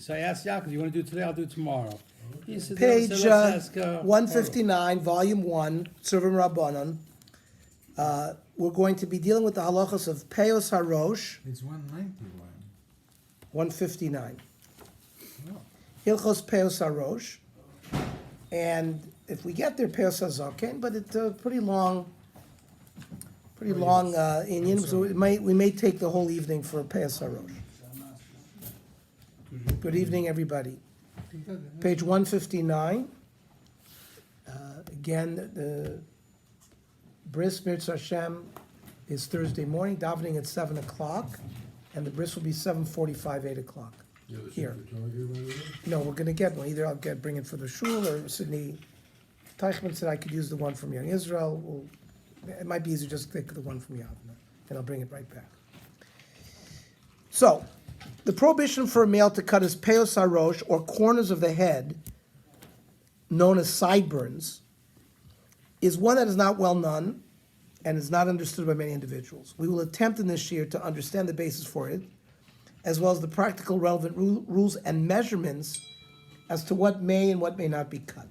So I asked Yaakov, you want to do it today? I'll do it tomorrow. He said, Page let's ask, 159, volume 1, Tzuvim Rabbanon. We're going to be dealing with the halachas of Peos HaRosh, It's 191. 159. Oh. Hilchos Peos HaRosh. And if we get there, Peos HaZaken, but it's a pretty long Inyan, so we may take the whole evening for Peos HaRosh. Good evening, everybody. Page 159. Again, the Bris Mirz Hashem is Thursday morning, davening at 7 o'clock, and the Bris will be 7:45, 8 o'clock. Here. No, we're going to get one. Either I'll bring it for the shul, or Sidney Teichman said I could use the one from Young Israel. It might be easier just to take the one from Yavna, and I'll bring it right back. So, the prohibition for a male to cut his peos harosh, or corners of the head, known as sideburns, is one that is not well known and is not understood by many individuals. We will attempt in this year to understand the basis for it, as well as the practical relevant rules and measurements as to what may and what may not be cut.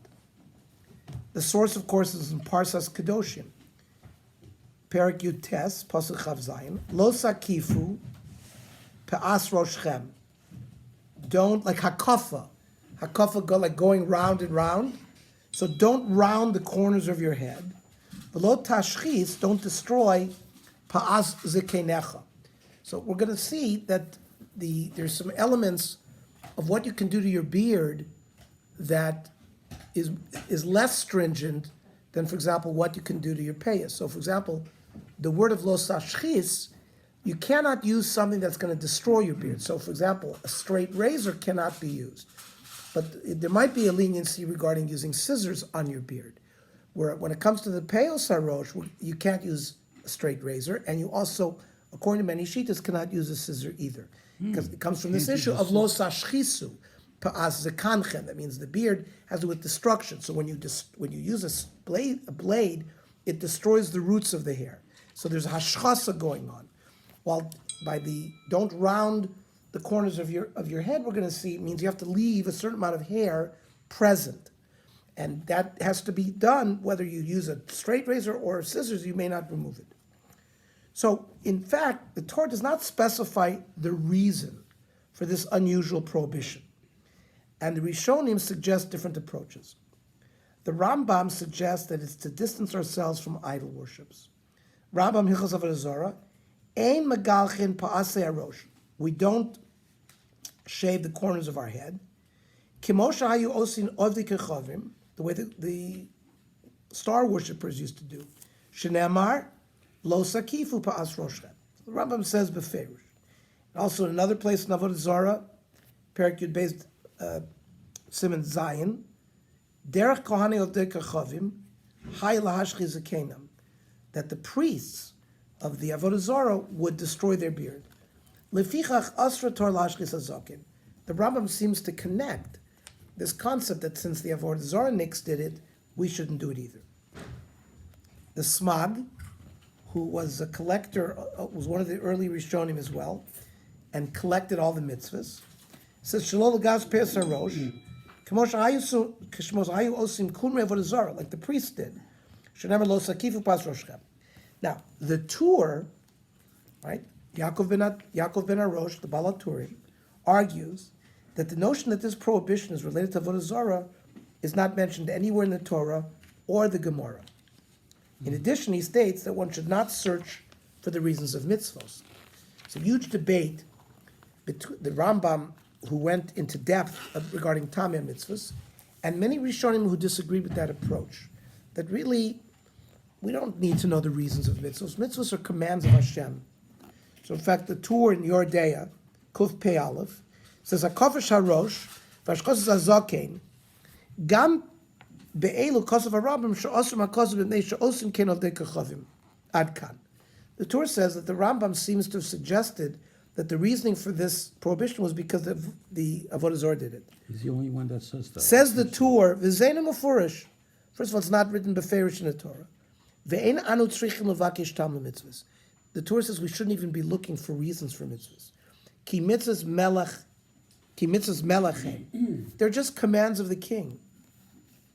The source, of course, is in Parsas Kedoshim. Perak Yud Tes, Pasuk Chav Zayin, Lo sakifu pe'as roshchem. Don't, like hakafa. Hakafa go like going round and round. So don't round the corners of your head. V'lo tashchis, don't destroy pa'as zekenecha. So we're going to see that there's some elements of what you can do to your beard that is less stringent than, for example, what you can do to your payas. So, for example, the word of lo tashchis, you cannot use something that's going to destroy your beard. So, for example, a straight razor cannot be used. But there might be a leniency regarding using scissors on your beard, where when it comes to the peos harosh, you can't use a straight razor, and you also, according to many shitas, cannot use a scissor either, because it comes from this issue of lo sashchisu, pa'as zekanchem. That means the beard has to do with destruction. So when you use a blade, it destroys the roots of the hair. So there's hashchasa going on. While by the don't round the corners of your head, we're going to see, it means you have to leave a certain amount of hair present. And that has to be done, whether you use a straight razor or scissors, you may not remove it. So, in fact, the Torah does not specify the reason for this unusual prohibition. And the Rishonim suggest different approaches. The Rambam suggests that it's to distance ourselves from idol worships. Rambam Hilchos Avodah Zarah, Ein megalchin pa'asei harosh. We don't shave the corners of our head. Kimosha hayu osin ovdi kechavim, the way the star worshippers used to do. Shenemar lo sakifu pa'as roshchem. The Rambam says beferish. Also in another place in Avodah Zarah, Perak Yud Beis Siman Zayin, derech kohani ovdi kechavim, hay lahashchi zakenam, that the priests of the Avodah Zarah would destroy their beard. Lefichach asra tor lashchis hazaken. The Rambam seems to connect this concept that since the Avodah Zarah Nicks did it, we shouldn't do it either. The Smag, who was a collector, was one of the early Rishonim as well, and collected all the mitzvahs, says Shalol Gas Pe'as HaRosh, K'mos hayu osim kunrei Avodah Zarah, like the priest did. Shenemar lo sakifu pas roshchem. Now, the Tur, right, Yaakov ben Arosh, the Baal HaTurim, argues that the notion that this prohibition is related to Avodah Zarah is not mentioned anywhere in the Torah or the Gemara. In addition, he states that one should not search for the reasons of mitzvos. It's a huge debate between the Rambam, who went into depth regarding Tameh mitzvos, and many Rishonim who disagreed with that approach, that really we don't need to know the reasons of mitzvos. Mitzvos are commands of Hashem. So in fact, the Tur in Yor Deah, Kuf Pei Aleph, says, HaKovesh HaRosh, V'ashkos HaZaken, Gam Be'elu Kosav HaRabim, She'osrim HaKosav B'nei She'osim Ken Ovdei Kechavim. Ad Kan. The Tur says that the Rambam seems to have suggested that the reasoning for this prohibition was because the Avodah Zarah did it. He's the only one that says that. Says the Tur, V'zeinu Mefurish. First of all, it's not written beferish in the Torah. Ve'en anu tzrichim levakish tam mitzvahs. The Torah says we shouldn't even be looking for reasons for mitzvahs. Ki mitzvahs melech Ki mitzvahs melachem. They're just commands of the king.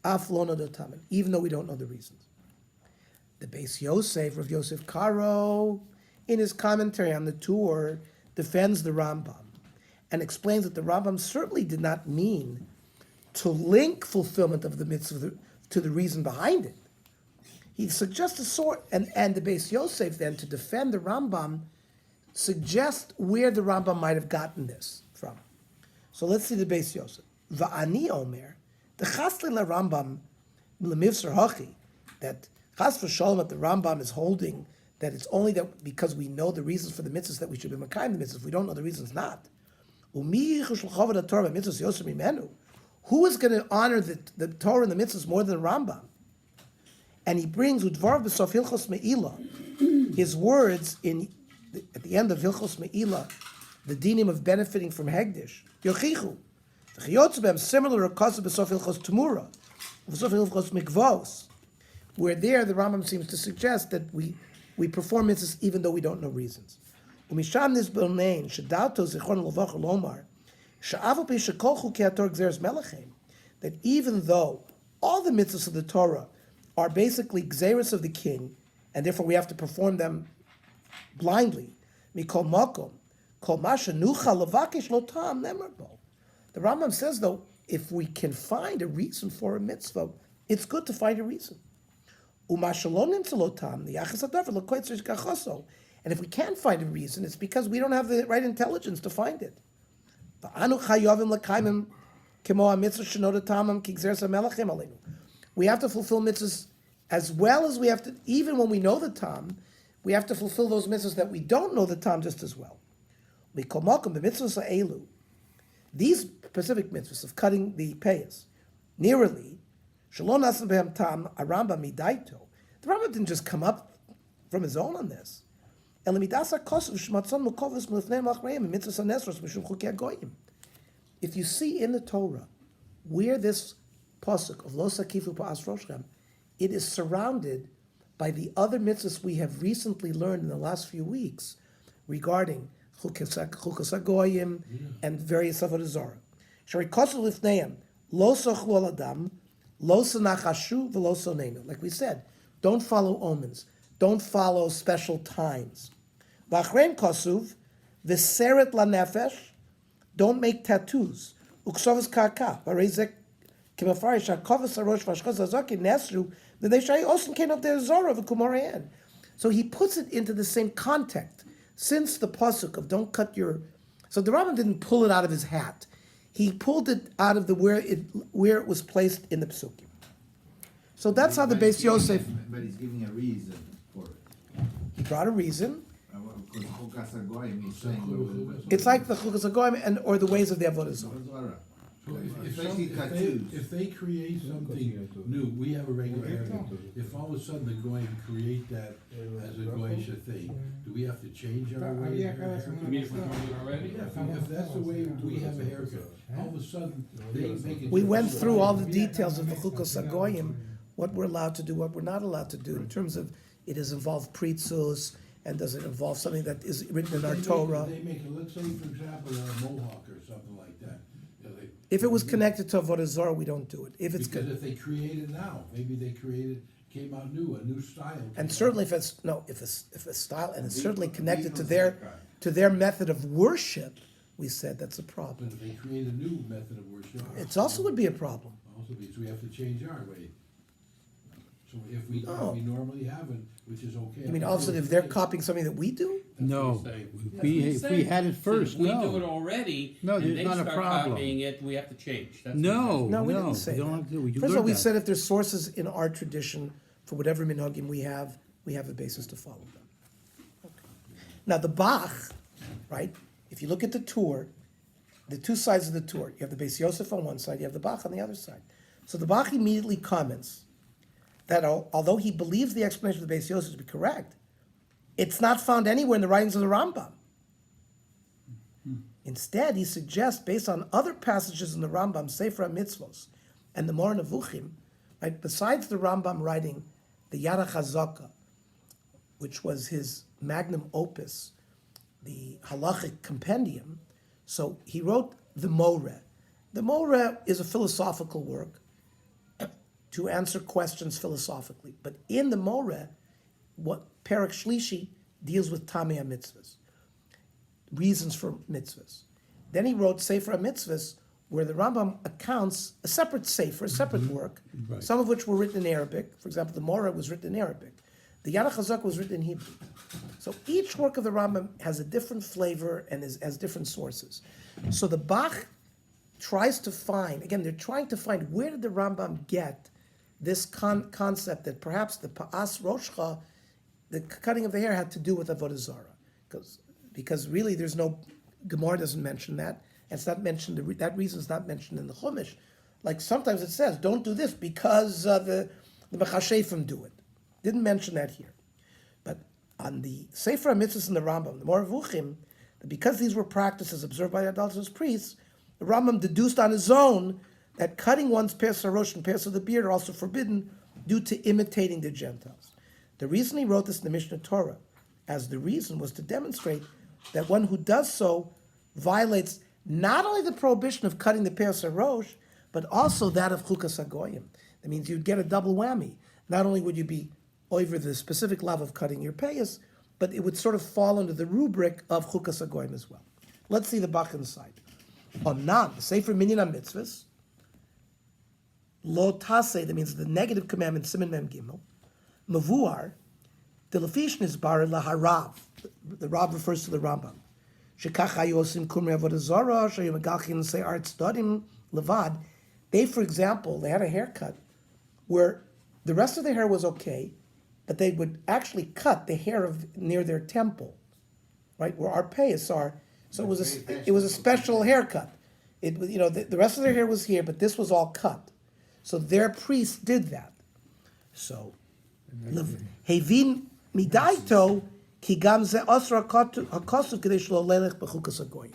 Af lo nodotamen, even though we don't know the reasons. The Beis Yosef, Rav Yosef Karo, in his commentary on the Tur, defends the Rambam and explains that the Rambam certainly did not mean to link fulfillment of the mitzvah to the reason behind it. He suggests a sort, and the Beis Yosef then, to defend the Rambam, suggests where the Rambam might have gotten this from. So let's see the Beis Yosef. Va'ani omer, the chasli la Rambam lemivsar hachi, that chas v'sholom that the Rambam is holding that it's only that because we know the reasons for the mitzvahs that we should be makayim the mitzvahs. If we don't know the reasons, not. Who is going to honor the Torah and the mitzvahs more than the Rambam? And he brings Udvar b'sof Hilchos Me'ilah, his words at the end of Hilchos Me'ilah, the dinim of benefiting from Hegdish. Yochichu, v'chiyotz similar to Kosev b'sof Hilchos Temura, b'sof Hilchos Mikvos, where there the Rambam seems to suggest that we perform mitzvahs even though we don't know reasons. Umisham nisbelnein shadato zichron l'vach lomar sha'av pi shekol chukei haTorah gzeres melachem, that even though all the mitzvahs of the Torah are basically gzeres of the king, and therefore we have to perform them blindly. Mikol makom kol masha nucha levakish lo tam nemerbo. The Rambam says though, if we can find a reason for a mitzvah, it's good to find a reason. And if we can't find a reason, it's because we don't have the right intelligence to find it. We have to fulfill mitzvahs as well as we have to, even when we know the tam, we have to fulfill those mitzvahs that we don't know the tam just as well. These specific mitzvahs of cutting the payas, nearly, the Rambam didn't just come up from his own on this. If you see in the Torah where this pasuk of Lo Sakifu Pa'as Roshchem, it is surrounded by the other mitzvahs we have recently learned in the last few weeks regarding Chukas HaGoyim and various Avodah Zarah. Shari Kosu Lifneim, Lo Sochlu Al Adam, Lo Sanachashu V'Lo Sonenu. Like we said, don't follow omens. Don't follow special times. V'achrein Kosuv, V'seret LaNefesh, don't make tattoos. Uksovas Karka, V'reizek Kimafarish, HaKovas HaRosh V'ashkos HaZaki, Nesru, V'nei Shai Osin Ken of their Zorah V'Kumorayan. So he puts it into the same context. Since the pasuk of don't cut your, so the Rambam didn't pull it out of his hat. He pulled it out of where it was placed in the psukim. So that's how the Beis Yosef. But he's giving a reason for it. He brought a reason. Because Chukas HaGoyim is saying. It's like the Chukas HaGoyim or the ways of the Avodah Zarah. So Especially tattoos. if they create something new, we have a regular area. If all of a sudden the Goyim create that as a Goyish thing, do we have to change our way of haircut? You mean if we're doing it already? Yeah, if that's the way we have a haircut, all of a sudden they make it. We went through all the details of the Chukas HaGoyim, what we're allowed to do, what we're not allowed to do, in terms of it does involve pritzus, and does it involve something that is written in our Torah. They make it, let's say for example, a mohawk or something like that. If it was connected to Avodah Zarah, we don't do it. If it's Because if they create it now, maybe they came out new, a new style. and certainly if a style, and it's certainly connected to their method of worship, we said that's a But problem. if they create a new method of worship. It also would be a problem. Also means we have to change our way. So if we No. normally have it, which is okay. I mean, also if they're copying something that we do, No, If if we had it first, We do it no. already, No, and there's they not a start problem. copying it, we have to change. That's No, no, we no, didn't say you don't that. have to, you First of all, learned we that. said if there's sources in our tradition for whatever minhagim we have a basis to follow them. Okay. Now the Bach, right? If you look at the tour, the two sides of the tour, you have the Beis Yosef on one side, you have the Bach on the other side. So the Bach immediately comments that although he believes the explanation of the Beis Yosef to be correct, it's not found anywhere in the writings of the Rambam. Instead, he suggests, based on other passages in the Rambam, Sefer HaMitzvos, and the Moreh Nevuchim, right, besides the Rambam writing the Yad HaChazaka, which was his magnum opus, the halachic compendium, so he wrote the Moreh. The Moreh is a philosophical work to answer questions philosophically. But in the Moreh, what Perek Shlishi deals with Tamei mitzvahs, reasons for mitzvahs. Then he wrote Sefer HaMitzvahs, where the Rambam accounts a separate sefer, a separate work, Right. some of which were written in Arabic. For example, the Moreh was written in Arabic. The Yad HaChazak was written in Hebrew. So each work of the Rambam has a different flavor and has different sources. So the Bach tries to find, again, they're trying to find where did the Rambam get this concept that perhaps the Pa'as Roshcha, the cutting of the hair, had to do with Avodah Zarah. Because really there's no, Gemara doesn't mention that. It's not mentioned, that reason is not mentioned in the Chumash. Like sometimes it says, don't do this because the Mechashefim do it. Didn't mention that here. But on the Sefer HaMitzvahs and the Rambam, the Moravuchim, because these were practices observed by idolatrous priests, the Rambam deduced on his own that cutting one's Peres HaRosh and Peres of the beard are also forbidden due to imitating the Gentiles. The reason he wrote this in the Mishnah Torah, as the reason, was to demonstrate that one who does so violates not only the prohibition of cutting the Peres HaRosh, but also that of Chukas HaGoyim. That means you'd get a double whammy. Not only would you be over the specific love of cutting your payas, but it would sort of fall under the rubric of Chukas HaGoyim as well. Let's see the Bach inside. Onan, the Sefer Minyan HaMitzvahs, Lo Taseh, that means the negative commandment, Siman Mem Gimel, Mavuar, the Lefish Nizbar Laharav, the Rav refers to the Rambam. Shekach hayu osim kumrei avodah zarah, shayu megalchin se'ar tzdadim levad. They, for example, they had a haircut where the rest of the hair was okay, but they would actually cut the hair of near their temple, right, where our payas are. So it was a special haircut. It was, the rest of their hair was here, but this was all cut. So their priests did that. So, Hevin midaito ki gam ze osra hakosuv kedei shelo lelech bechukas hagoyim.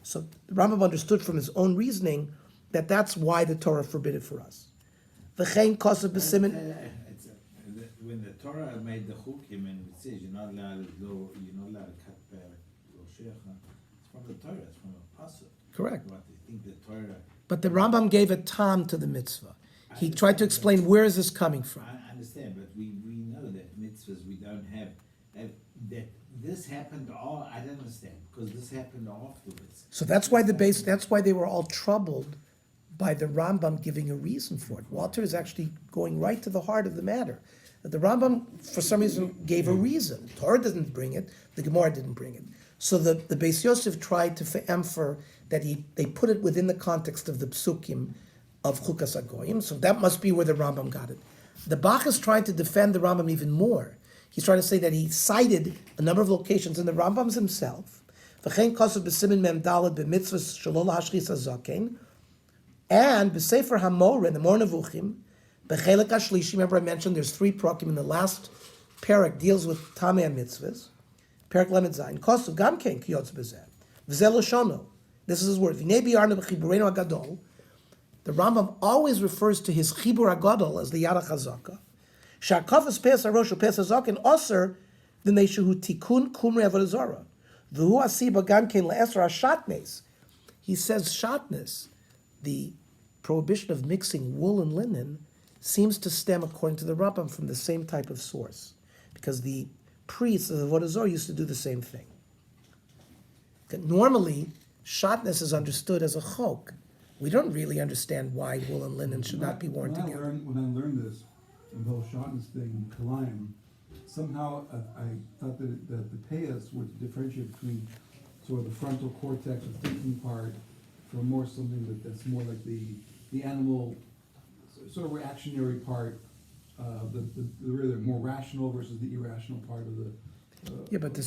So the Rambam understood from his own reasoning that that's why the Torah forbid it for us. V'chein kosuv b'simin. When the Torah made the chukim and it says you're not allowed to cut per Roshecha, it's from the Torah, it's from a pasuk. Correct. But I think the Torah. But the Rambam gave a tam to the mitzvah. He tried to explain where is this coming from. I understand, but we know that mitzvahs we don't have that this happened all. I don't understand because this happened afterwards. So that's why that's why they were all troubled by the Rambam giving a reason for it. Walter is actually going right to the heart of the matter. That the Rambam, for some reason, gave a reason. Torah didn't bring it, the Gemara didn't bring it. So the Beis Yosef tried to emphasize that they put it within the context of the psukim of Chukas HaGoyim, so that must be where the Rambam got it. The Bach is trying to defend the Rambam even more. He's trying to say that he cited a number of locations in the Rambam's himself, V'chein kosuv b'simin mem daled b'mitzvahs shelo lahashchis hazaken, and b'sefer HaMoreh, in the Moreh Nevuchim, b'chelek hashlishi, remember I mentioned there's 3 prokim, in the last parak deals with Tamei mitzvahs, parak Lamed Zayin, kosuv gam ken kiyotz b'zeh, v'zeh loshono, this is his word, v'nei bi'arnu b'chiburenu hagadol. The Rambam always refers to his Chibur HaGadol as the Yad HaChazaka. Sha'akafas Peres HaRosh u'Peres HaZaken osir v'nei shehu tikun kumrei avodah zarah. V'hu asiba gam ken le'esra hashatnes. He says shatnes, the prohibition of mixing wool and linen, seems to stem, according to the Rambam, from the same type of source. Because the priests of the avodah zarah used to do the same thing. Normally, shatnes is understood as a chok. We don't really understand why wool and linen should not be worn together. When I learned this, the whole Shotness thing in Kalayim, somehow I thought that the payas were to differentiate between sort of the frontal cortex, the thinking part, from more something that's more like the animal, sort of reactionary part, the really more rational versus the irrational part of the. Yeah, but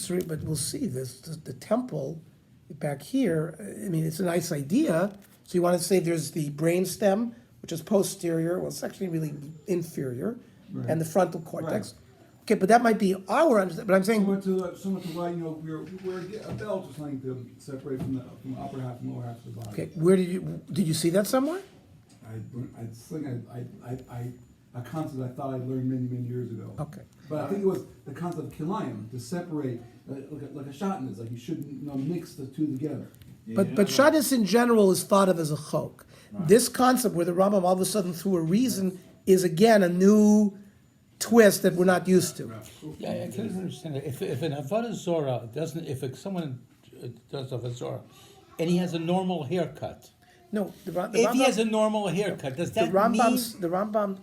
we'll see this. The temple back here. I mean, it's a nice idea. So you want to say there's the brainstem, which is posterior. Well, it's actually really inferior, Right. and the frontal cortex. Okay, but that might be our understanding. But I'm saying, Similar to why we're a belt or something to separate from the upper half and lower half of the body. okay, where did you see that somewhere? It's something a concept I thought I learned many years ago. Okay. But I think it was the concept of kilayim, to separate, like a shotness, like you shouldn't mix the two together. But Shabbos in general is thought of as a chok. This concept where the Rambam all of a sudden threw a reason is again a new twist that we're not used to. Yeah, I can't understand it. If an Avodah Zorah doesn't, someone does Avodah Zorah, and he has a normal haircut, No, the if he Rambam, has a normal haircut, does the that mean? Rambam,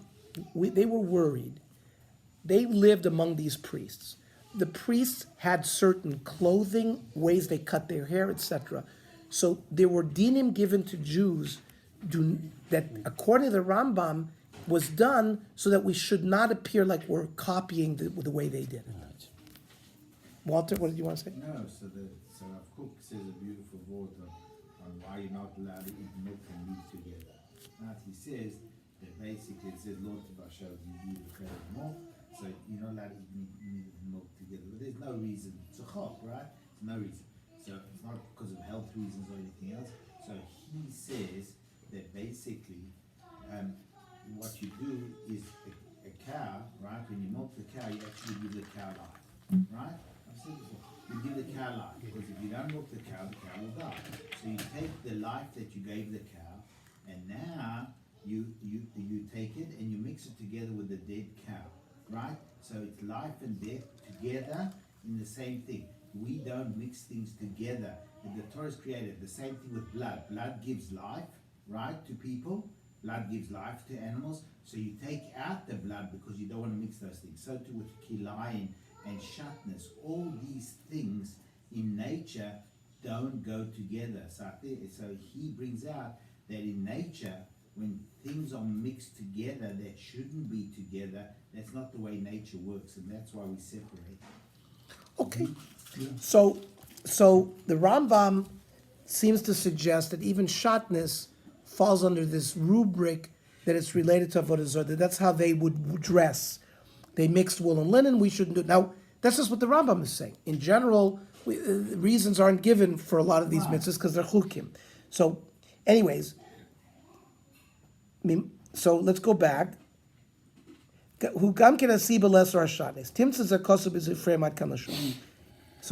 they were worried. They lived among these priests. The priests had certain clothing, ways they cut their hair, etc. So there were dinim given to Jews that, according to the Rambam, was done so that we should not appear like we're copying the way they did it. Walter, what did you want to say? No, so Rav Kook says a beautiful word on why you're not allowed to eat milk and meat together. Now he says that basically it says Lord Tavashal you the credit more, so you're not allowed to eat meat and milk together. But there's no reason. It's a chok, right? There's no reason. So it's not because of health reasons or anything else. So he says that basically what you do is a cow, right? When you milk the cow, you actually give the cow life, right? I've said before, you give the cow life, because if you don't milk the cow will die. So you take the life that you gave the cow, and now you take it and you mix it together with the dead cow, right? So it's life and death together in the same thing. We don't mix things together. And the Torah is created the same thing with blood. Blood gives life, right, to people. Blood gives life to animals. So you take out the blood because you don't want to mix those things. So too with kilayim and shatnez. All these things in nature don't go together. So he brings out that in nature, when things are mixed together that shouldn't be together, that's not the way nature works, and that's why we separate. Okay. So the Rambam seems to suggest that even shatnez falls under this rubric that it's related to Avodah Zarah. That's how they would dress. They mixed wool and linen. We shouldn't do it. Now, that's just what the Rambam is saying. In general, reasons aren't given for a lot of these mitzvahs because they're chukim. So, anyways, so let's go back. So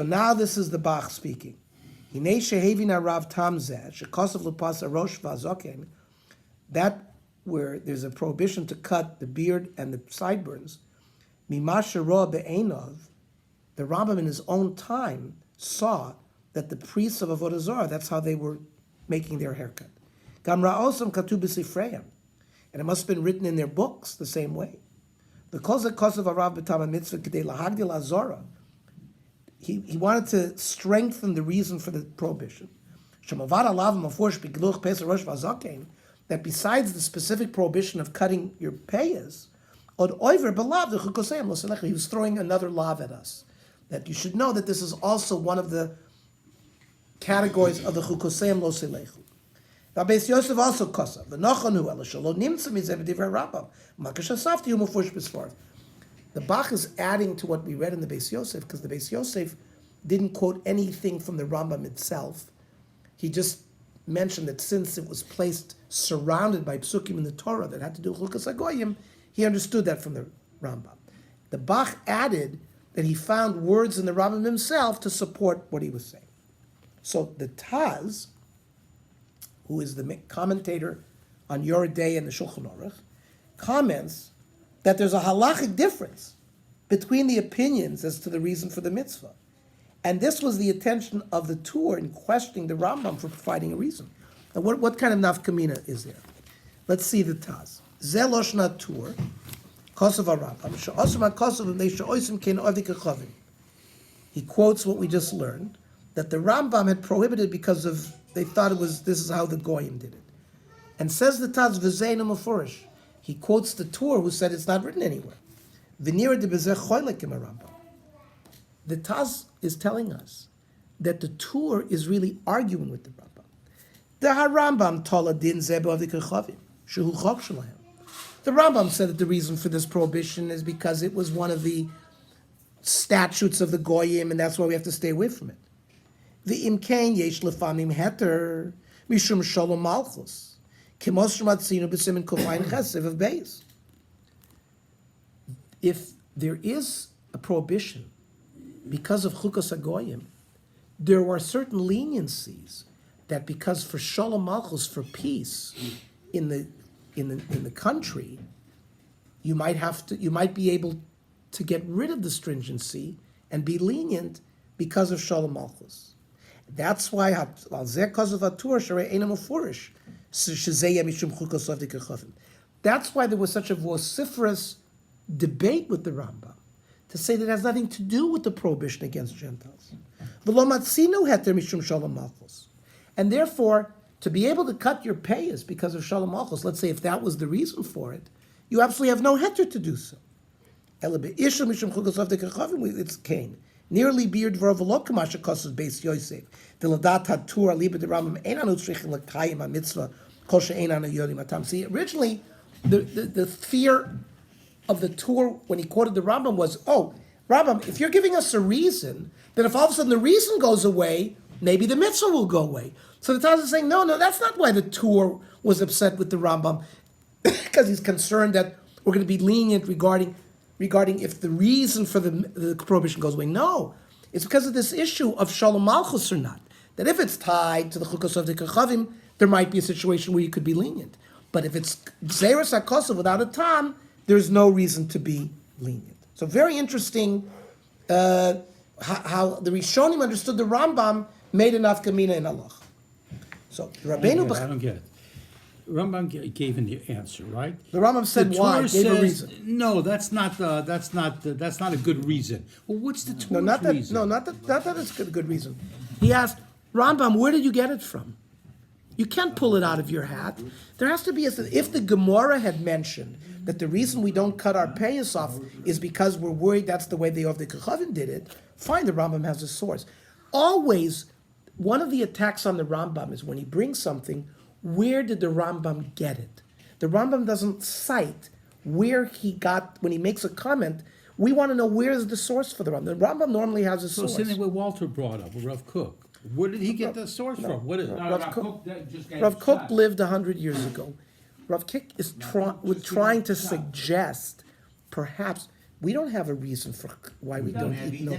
now this is the Bach speaking. That where there's a prohibition to cut the beard and the sideburns, the Rambam in his own time saw that the priests of Avodah Zarah, that's how they were making their haircut. And it must have been written in their books the same way. The Kosev Arav B'Tama Mitzvah K'dei Lahagdil Azora. He wanted to strengthen the reason for the prohibition. That besides the specific prohibition of cutting your payas, he was throwing another lav at us. That you should know that this is also one of the categories of the chukoseim lo selechu. Now, Beis Yosef also kosav. V'nochanu ela shelo nimtza mizeh b'divrei Rambam. Makash asafti hu mufurish b'sfar. The Bach is adding to what we read in the Beis Yosef because the Beis Yosef didn't quote anything from the Rambam itself. He just mentioned that since it was placed surrounded by psukim in the Torah that had to do with chukas hagoyim, he understood that from the Rambam. The Bach added that he found words in the Rambam himself to support what he was saying. So the Taz, who is the commentator on Yoreh De'ah and the Shulchan Aruch, comments that there's a halachic difference between the opinions as to the reason for the mitzvah. And this was the attention of the Tur in questioning the Rambam for providing a reason. Now, what kind of nafkamina is there? Let's see the Taz. Ze loshna Tur, kosav Rambam, she'osam ha'kosav v'nei she'osim kein odik ha'chavim. He quotes what we just learned, that the Rambam had prohibited because of, they thought this is how the Goyim did it. And says the Taz, v'zeinu mefurish. He quotes the Tur who said it's not written anywhere. V'nira de bezeh choylek im Rambam. The Taz is telling us that the Tur is really arguing with the Rambam. The Rambam tola din zeh b'odik ha'chavim, shehu chok shelahem. The Rambam said that the reason for this prohibition is because it was one of the statutes of the Goyim, and that's why we have to stay away from it. The imkain yesh lefamim heter mishum shalom malchus kimos shematzinu b'simin kufayin chesed of beis. If there is a prohibition because of chukas hagoyim, there are certain leniencies that because for Shalom Malchus, for peace in the country, you might be able to get rid of the stringency and be lenient because of Shalom Malchus. That's why that's why there was such a vociferous debate with the Rambam to say that it has nothing to do with the prohibition against Gentiles. And therefore, to be able to cut your payas because of Shalom Malchus, let's say if that was the reason for it, you absolutely have no heter to do so. It's Cain. Nearly beard v'rovolokamasha kosses beis Yosef. The ladat hatur aliba de Rambam ein anu tzrichin l'kayim ha-mitzvah kol she'ein anu yodim atam. See, originally, the fear of the Tur when he quoted the Rambam was, oh, Rambam, if you're giving us a reason, then if all of a sudden the reason goes away, maybe the mitzvah will go away. So the Taz is saying, no, that's not why the Tur was upset with the Rambam, because he's concerned that we're going to be lenient regarding if the reason for the prohibition goes away. No, it's because of this issue of Shalom Malchus or not. That if it's tied to the Chukos of the Kachavim, there might be a situation where you could be lenient. But if it's Zeres HaKosav without a tam, there's no reason to be lenient. So very interesting how the Rishonim understood the Rambam made an afkamina in Allah. So the Rabbeinu I don't get it. Rambam gave an answer, right? The Rambam said The why, Torah gave a says- reason. No, that's not a good reason. Well, what's the Torah's No, not that. reason? No, not that it's a good reason. He asked Rambam, where did you get it from? You can't pull it out of your hat. There has to be if the Gemara had mentioned that the reason we don't cut our payas off is because we're worried that's the way the Ovdei Kachavim did it. Fine, the Rambam has a source. Always, one of the attacks on the Rambam is when he brings something. Where did the Rambam get it? The Rambam doesn't cite where he got, when he makes a comment, we want to know where is the source for the Rambam. The Rambam normally has a So source. same thing what Walter brought up, Rav Kook. Where did he get the source from? What is it? Rav Kook lived 100 years ago. Rav Kook is trying to suggest, perhaps, we don't have a reason for why we don't eat milk.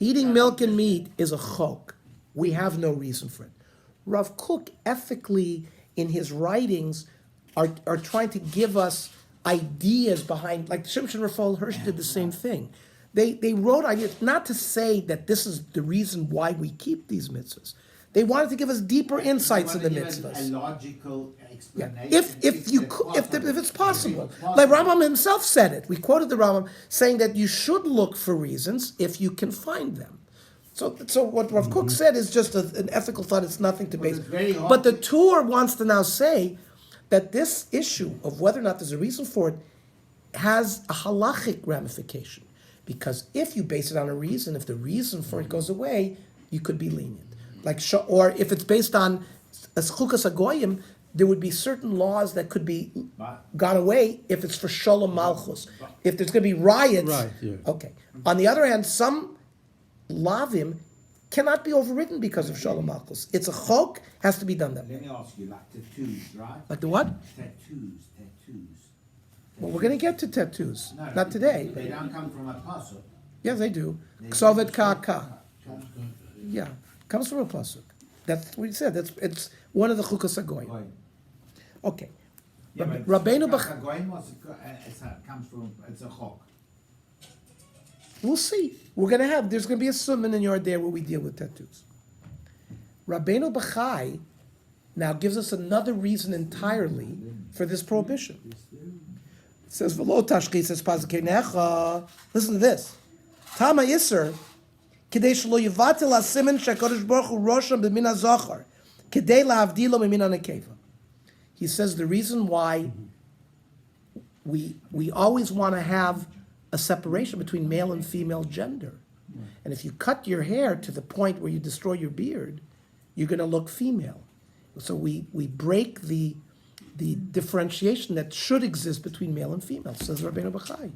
Eating milk and meat is a chok. We have no reason for it. Rav Kook ethically in his writings are trying to give us ideas behind, like Shimshon Raphael Hirsch did the same thing. They wrote ideas, not to say that this is the reason why we keep these mitzvahs. They wanted to give us deeper insights in the mitzvahs. A logical Yeah. explanation. If it's possible. Like Rambam himself said it. We quoted the Rambam saying that you should look for reasons if you can find them. So what Rav Kook said is just an ethical thought. It's nothing to base. it's very hard But the Tur wants to now say that this issue of whether or not there's a reason for it has a halachic ramification. Because if you base it on a reason, if the reason for it goes away, you could be lenient. Or if it's based on Chukas Hagoyim, there would be certain laws that could be gone away if it's for Shalom Malchus. If there's going to be riots, Right, yeah. okay. On the other hand, some lavim cannot be overridden because of Shalom Malchus. It's a chok, has to be done that Let way. me ask you, like tattoos, right? Like the what? Tattoos. Well, we're going to get to tattoos. No, Not today. They don't come from a pasuk. Yes, they do. Ksovet ka'aka. Yeah, comes from a pasuk. That's what he said. It's one of the chukas hagoyim. Okay. Rabbeinu Bach. Comes from, it's a chok. We'll see. There's going to be a summon in yard there where we deal with tattoos. Rabbeinu Bachai now gives us another reason entirely for this prohibition. It says, "V'lo tashchis es pazkenecha." Listen to this. Tama Yisr, kedei shelo yivatel hasimen shekadosh baruch hu rosham b'min hazachar, kedei lahavdilo mimin hanekeva. He says the reason why we always want to have a separation between male and female gender. And if you cut your hair to the point where you destroy your beard, you're going to look female. So we break the differentiation that should exist between male and female, says Rabbeinu Bachai.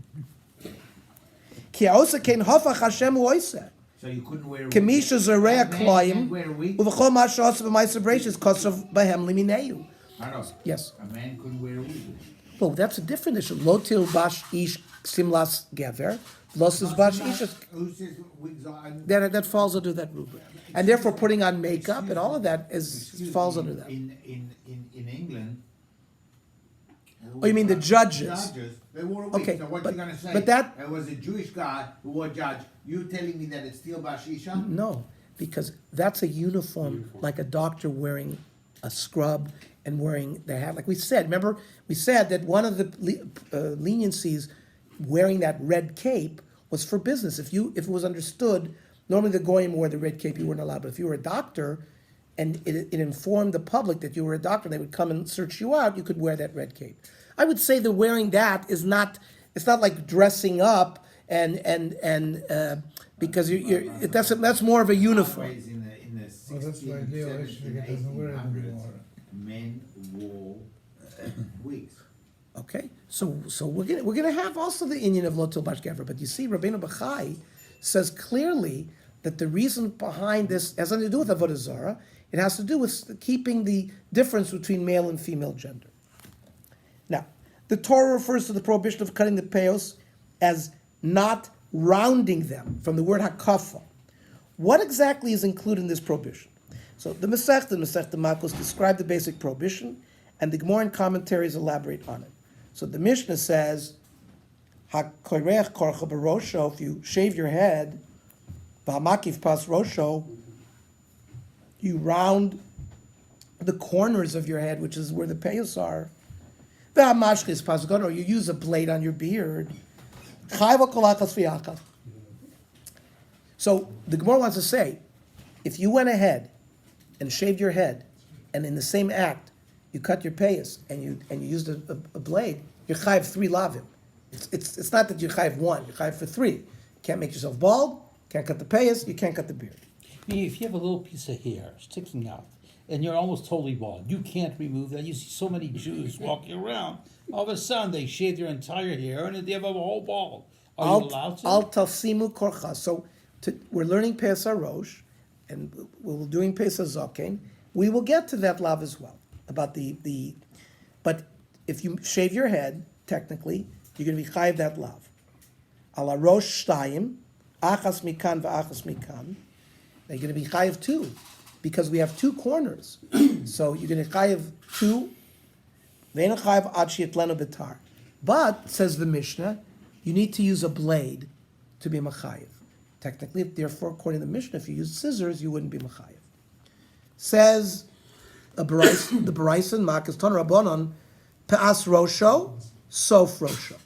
Ki ha'osa kein hafach Hashem hu oiseh. So you couldn't wear a wig. Kemisha zereya A man kloim, can't wear a wig? uv'chol ma she'osa b'ma'aser bereishis kosav b'hem limineu. I know. Yes. A man couldn't wear a wig. Well, that's a different issue. Lo tilbash ish simlas gever, lo tilbash ish. Who says wigs are? That falls under that rubric, and therefore putting on makeup and all of that falls under that. In England. Oh, you mean the judges? They wore wigs, Okay, so what but- you gonna say? but that- There was a Jewish guy who wore judge, you telling me that it's still Bashisha? No, because that's a uniform, like a doctor wearing a scrub and wearing the hat. Like we said, remember, we said that one of the leniencies wearing that red cape was for business. If it was understood, normally the goyim wore the red cape, you weren't allowed. But if you were a doctor and it informed the public that you were a doctor, they would come and search you out, you could wear that red cape. I would say that wearing that is not, it's not like dressing up and because that's more of a uniform. Always in the Well, that's why 1600s, Leo 1700s, Ishvik doesn't wear it 1800s, anymore. men wore wigs. Okay, so we're gonna have also the Indian of Lo Tilbash Gever, but you see, Rabbeinu Bachai says clearly that the reason behind this has nothing to do with Avodah Zarah. It has to do with keeping the difference between male and female gender. Now, the Torah refers to the prohibition of cutting the peyos as not rounding them, from the word hakafa. What exactly is included in this prohibition? So the Masechta Makos describe the basic prohibition, and the Gemara and commentaries elaborate on it. So the Mishnah says, "Hakoirech korcha barosho." If you shave your head, v'hamakif pas rosho, you round the corners of your head, which is where the peyos are. V'hamashchis pas gadol, or you use a blade on your beard. Chayva kolachas v'yachas. So the Gemara wants to say, if you went ahead and shaved your head, and in the same act you cut your payas and you used a blade, you're chayiv 3 lavim. It's not that you're chayiv 1, you're chayiv for 3. You can't make yourself bald, can't cut the payas, you can't cut the beard. I mean, if you have a little piece of hair sticking out, and you're almost totally bald, you can't remove that. You see so many Jews walking around. All of a sudden, they shave their entire hair, and they have a whole bald. Are you allowed to? Al talsimu korcha. So we're learning Pesach Rosh, and we're doing Pesach Zoken. We will get to that lav as well about the. But if you shave your head, technically, you're going to be chayiv that lav. Ala rosh shtayim, achas mikan v'achas mikan. They're going to be chayiv 2, because we have 2 corners. So you're going to chayiv 2. Ve'en chayiv ad sheyitlenu b'tar. But says the Mishnah, you need to use a blade to be machayiv. Technically, therefore, according to the Mishnah, if you use scissors, you wouldn't be machayiv. Says the Baraisa Makas Ton Rabbanon, Pe'as Rosho, Sof Rosho.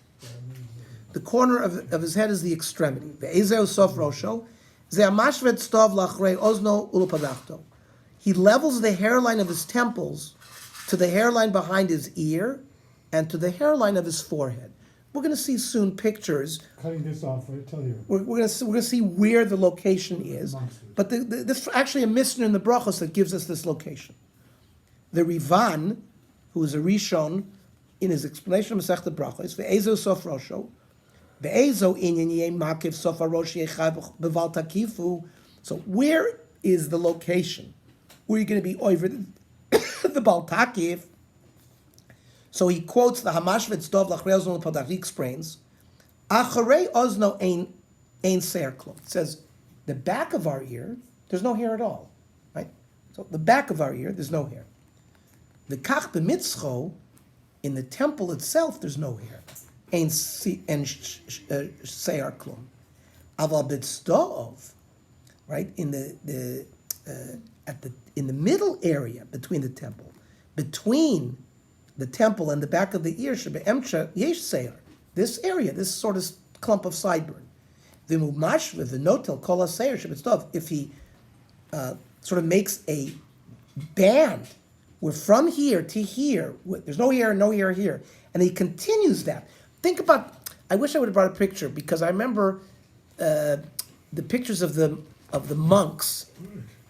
The corner of his head is the extremity. Ve'ezeu Sof Rosho, Ze Amashvet Stov Lachrei Ozno Ulupadachto. He levels the hairline of his temples to the hairline behind his ear and to the hairline of his forehead. We're going to see soon pictures. Cutting this off, I tell you. We're going to see where the location is. But there's actually a Mishnah in the Brachos that gives us this location. The Rivan, who is a Rishon, in his explanation of Masechta Brachos, ve'ezo sof rosho, ve'ezo inyan yeh makiv sof harosh yechav beval takifu. So where is the location? Where are you going to be over the Bal Takif? So he quotes the Hamashvet Dov Lachrei Ozno L'Padach. He explains, Acharei Ozno ein seir klum. It says, the back of our ear, there's no hair at all, right? So the back of our ear, there's no hair. The Kach b'mitzcho, in the temple itself, there's no hair. Ein seir klum. Aval b'tzdov, right? In the middle area between the temple, between the temple and the back of the ear, yesh seir. This area, this sort of clump of sideburn. If he sort of makes a band, where from here to here, there's no hair here, and he continues that. Think about, I wish I would have brought a picture, because I remember the pictures of the monks.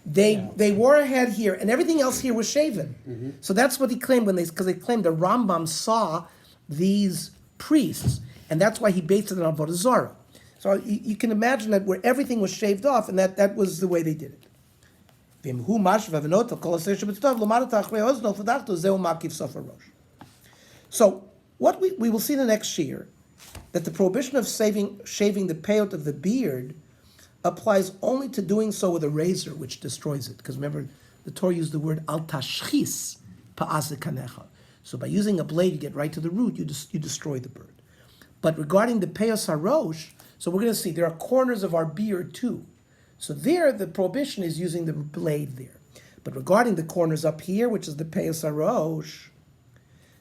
They wore a head here, and everything else here was shaven. So that's what he claimed because they claimed the Rambam saw these priests, and that's why he based it on Avodah Zarah. So you can imagine that where everything was shaved off, and that was the way they did it. So what we will see in the next year, that the prohibition of shaving the peyot of the beard applies only to doing so with a razor, which destroys it. Because remember, the Torah used the word al tashchis pa'ase kanecha. So by using a blade, you get right to the root, you destroy the bird. But regarding the peyos harosh, so we're going to see there are corners of our beard too. So there, the prohibition is using the blade there. But regarding the corners up here, which is the peyos harosh,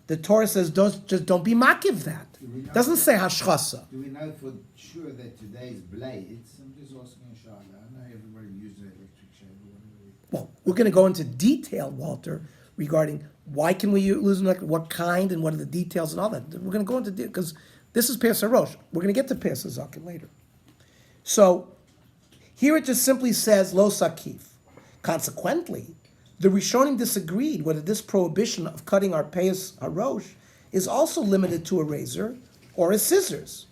the Torah says don't be makiv that. Doesn't say hashchasa. Do we know for sure that today's blades, I'm just asking a shot, I know everybody uses an electric shaver, whatever. Well, we're going to go into detail, Walter, regarding why can we use what kind and what are the details and all that. We're going to go into because this is Peyos HaRosh. We're going to get to Peyos HaZaken later. So here it just simply says lo sakif. Consequently, the Rishonim disagreed whether this prohibition of cutting our Peyos HaRosh is also limited to a razor or a scissors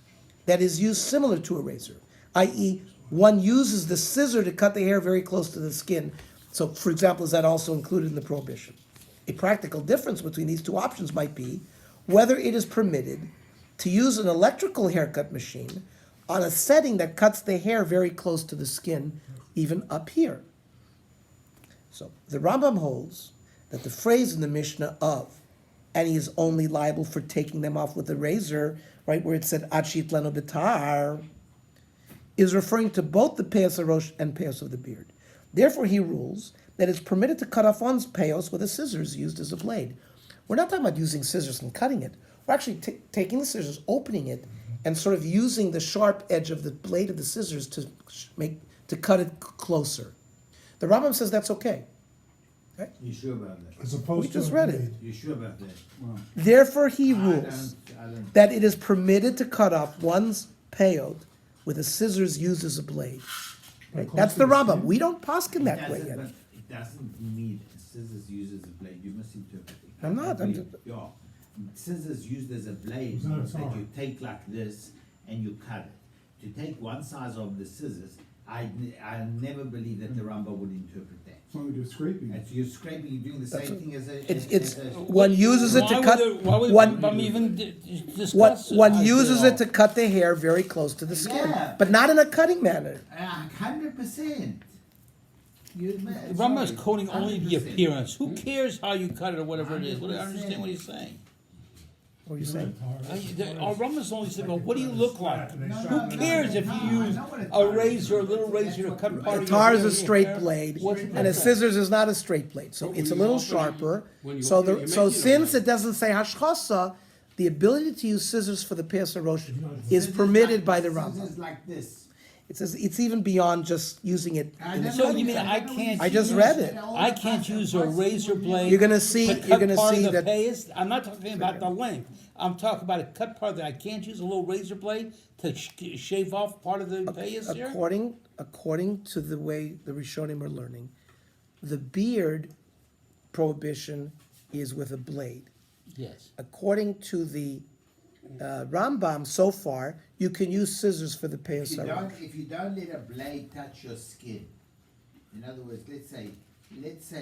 that is used similar to a razor, i.e., one uses the scissor to cut the hair very close to the skin. So, for example, is that also included in the prohibition? A practical difference between these two options might be whether it is permitted to use an electrical haircut machine on a setting that cuts the hair very close to the skin, even up here. So the Rambam holds that the phrase in the Mishnah of, and he is only liable for taking them off with a razor, right, where it said achit leno betar, is referring to both the peyos harosh and peyos of the beard. Therefore, he rules that it's permitted to cut off one's peyos with a scissors used as a blade. We're not talking about using scissors and cutting it. We're actually taking the scissors, opening it, and sort of using the sharp edge of the blade of the scissors to cut it closer. The Rambam says that's okay. You sure about that? As opposed We to just a read it. blade. You sure about that? Therefore, he I rules don't. that it is permitted to cut off one's peyot with a scissors used as a blade. Right? That's the Rambam. We don't paskin that way yet. But it doesn't mean scissors used as a blade, you misinterpret it. I'm not, I'm Yeah, scissors used as a blade It's not a means that tar. you take like this and you cut it. To take one size of the scissors, I never believe that the Rambam would interpret that. As long as you're scraping. It's you're scraping, you're doing the same thing as a. It's as a- one uses it to cut. Why would one- Rambam even discuss it? One uses it to cut the hair very close to the skin, Yeah. but not in a cutting manner. 100%. Rambam is quoting only the 100%. appearance. Who cares how you cut it or whatever it is? I don't understand what he's saying. What are you saying? Our Rambam is only saying, well, what do you look like? Who no, cares if no, you I use know what a a tar is. razor, a little razor to cut part A of your tar is hair, a your straight hair? blade, What's the and a difference? scissors is not a straight blade. So it's a little sharper. So since it doesn't say hashchasa, the ability to use scissors for the Peyos HaRosh is permitted by the Rambam. Scissors like this. It says it's even beyond just using it. in a So cutting you mean manner. I can't? I just use- read it. I can't use a razor blade. You're gonna see- to you're cut gonna part see of the that- payas. I'm not talking about the length. I'm talking about a cut part that I can't use a little razor blade to shave off part of the payas here. According to the way the Rishonim are learning, the beard prohibition is with a blade. Yes. According to the Rambam, so far, you can use scissors for the If Peyos you HaRosh. don't, if you don't let a blade touch your skin, in other words, let's say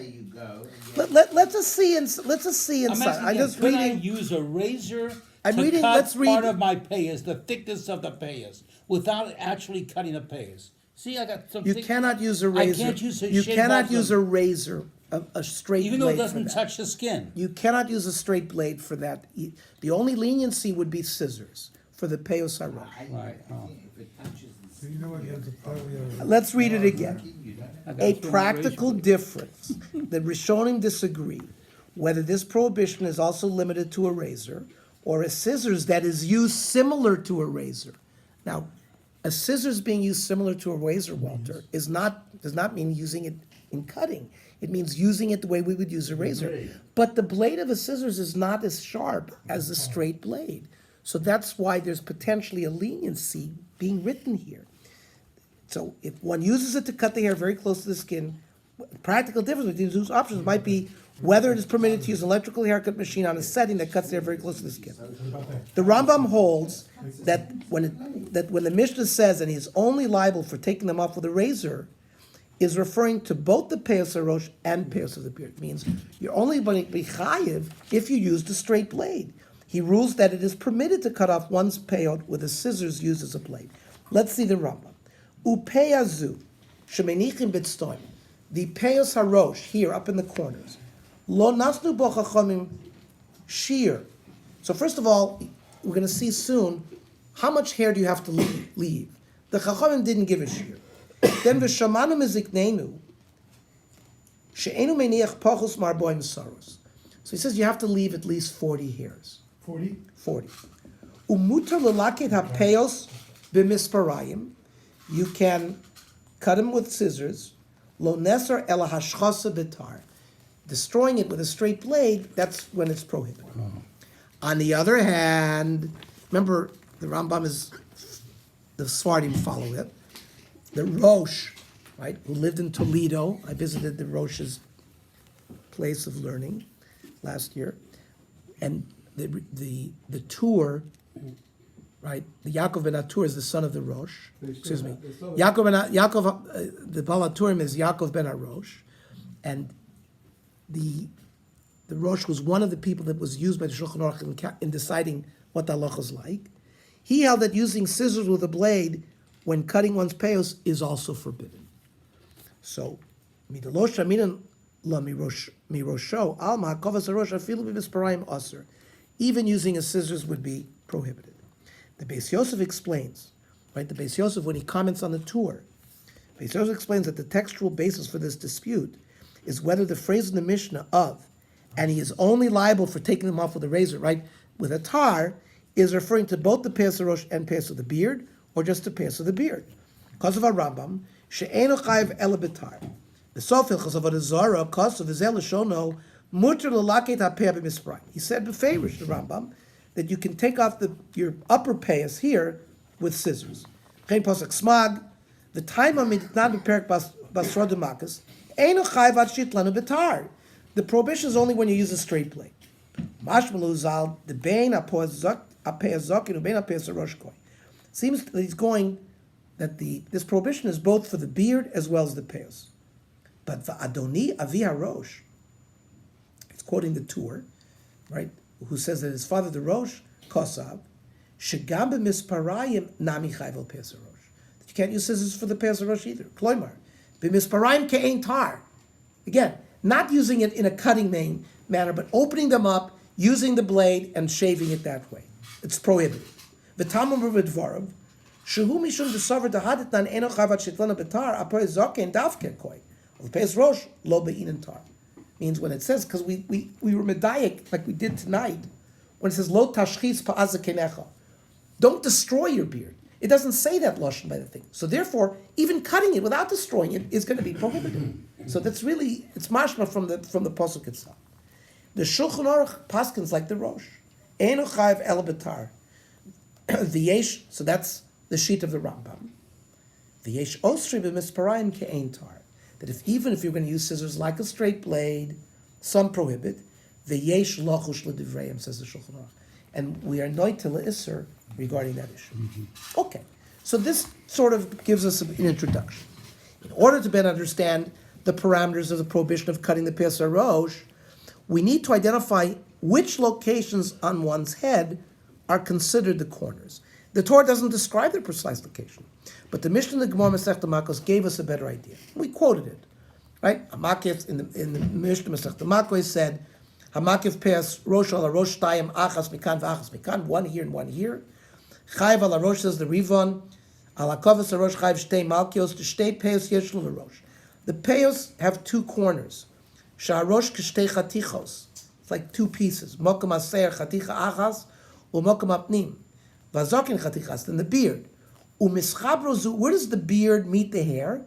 you go and you Let's just see I'm inside. asking I'm again, just could I reading. use a razor I'm to reading- cut let's read- part of my payas, the thickness of the payas, without actually cutting the payas? See, I got some. You thick- cannot use a I razor. can't use a You shave cannot off use them. a razor, a straight Even though blade it doesn't for that. touch the skin. You cannot use a straight blade for that. The only leniency would be scissors for the Peyos HaRosh. Right, oh. if it touches the You know what, you have to probably, Let's read it again. skin, you don't have I got A throw my practical razor. difference. The Rishonim disagree whether this prohibition is also limited to a razor or a scissors that is used similar to a razor. Now, a scissors being used similar to a razor, Walter, does not mean using it in cutting. It means using it the way we would use a razor. But the blade of a scissors is not as sharp as a straight blade. So that's why there's potentially a leniency being written here. So if one uses it to cut the hair very close to the skin, practical difference between these options might be whether it is permitted to use an electrical haircut machine on a setting that cuts the hair very close to the skin. The Rambam holds that when the Mishnah says, and he's only liable for taking them off with a razor, is referring to both the Peyos HaRosh and Peyos of the beard. It means you're only going to be chayiv if you used a straight blade. he rules that it is permitted to cut off one's peyot with a scissors used as a blade. Let's see the Rambam. Upeyazu, shemenichim bitstoim. The peyos harosh, here, up in the corners. Lo nasnu bo chachamim shear. So first of all, we're going to see soon, how much hair do you have to leave? The chachamim didn't give a shear. Then v'shamanu meziknenu, she'enu meniach pachos marboim saros. So he says you have to leave at least 40 hairs. 40? 40. Umutar lelaket ha'peos b'misparayim. You can cut him with scissors. Lo neser ela hashchasa b'tar. Destroying it with a straight blade, that's when it's prohibited. On the other hand, remember, the Rambam is, the Sfardim follow it. The Rosh, right, who lived in Toledo. I visited the Rosh's place of learning last year. And the Tur, right, the Yaakov ben Atur is the son of the Rosh. Excuse me. The Baal HaTurim is Yaakov ben Arosh. And the Rosh was one of the people that was used by the Shulchan Aruch in deciding what the halacha is like. He held that using scissors with a blade when cutting one's peyos is also forbidden. So, midalosh aminan la mirosho alma kovas harosh afilu b'misparayim aser. Even using a scissors would be prohibited. The Beis Yosef explains, right? The Beis Yosef, when he comments on the Tur, Beis Yosef explains that the textual basis for this dispute is whether the phrase in the Mishnah of, and he is only liable for taking them off with a razor, right, with a tar, is referring to both the peyos harosh and peyos of the beard, or just the peyos of the beard. Because of our Rambam, she'enu chayiv ela b'tar. The Sofil Chosavot Zara, because of Vizel Shono, muter lelaket ha'peyah b'misparayim. He said b'favorish the Rambam that you can take off your upper peyos here with scissors. Chen posek smag, the time of mitnan b'perek basra demakas, enu chayiv ad shitlanu b'tar. The prohibition is only when you use a straight blade. Mashmalu zal the bein ha'peyah zokin u'bein ha'peyah harosh koi. Seems that he's going that this prohibition is both for the beard as well as the peyos. But for Adoni Avi HaRosh, it's quoting the Tur, right, who says that his father, the Rosh, Kosav, Shegam b'misparayim nami chayv al peyos harosh. That you can't use scissors for the peyos harosh either. Kloimar, b'misparayim ke'ein tar. Again, not using it in a cutting manner, but opening them up, using the blade, and shaving it that way. It's prohibited. V'tamam v'dvarav, shehu mishum desavar dahadetnan eno chavat shitlana b'tar apoy zoken davke koi. Peyos rosh lo be'inin tar. Means when it says, because we were medayik, like we did tonight, when it says lo tashchis pa'azakenecha, don't destroy your beard. It doesn't say that lashon by the thing. So therefore, even cutting it without destroying it is going to be prohibited. So that's really, it's mashma from the pasuk itself. The Shulchan Aruch paskins like the Rosh. Eno chayiv el b'tar. V'yesh, so that's the sheet of the Rambam. V'yesh osri b'misparayim ke'ein tar. That even if you're going to use scissors like a straight blade, some prohibit. V'yesh lochush l'divrayim, says the Shulchan Aruch. And we are noit to l'isser regarding that issue. Okay, so this sort of gives us an introduction. In order to better understand the parameters of the prohibition of cutting the peyos harosh, we need to identify which locations on one's head are considered the corners. The Torah doesn't describe their precise location, but the Mishnah in the Gemara Masechta Makos gave us a better idea. We quoted it, right? Hamakif in the Mishnah Masechta Makos said, "Hamakif peyos rosh ala rosh tayim achas mikan v'achas mikan." One here and one here. Chayv ala rosh says the Rivon ala kovas harosh chayv shtei malkios to shtei peyos yeshlu l'rosh. The peyos have two corners. Sha'arosh k'shtei chatichos. It's like two pieces. Mokum aser chaticha achas u'mokum apnim. Vazokin chatichas. Then the beard. U'mischabrozu. Where does the beard meet the hair?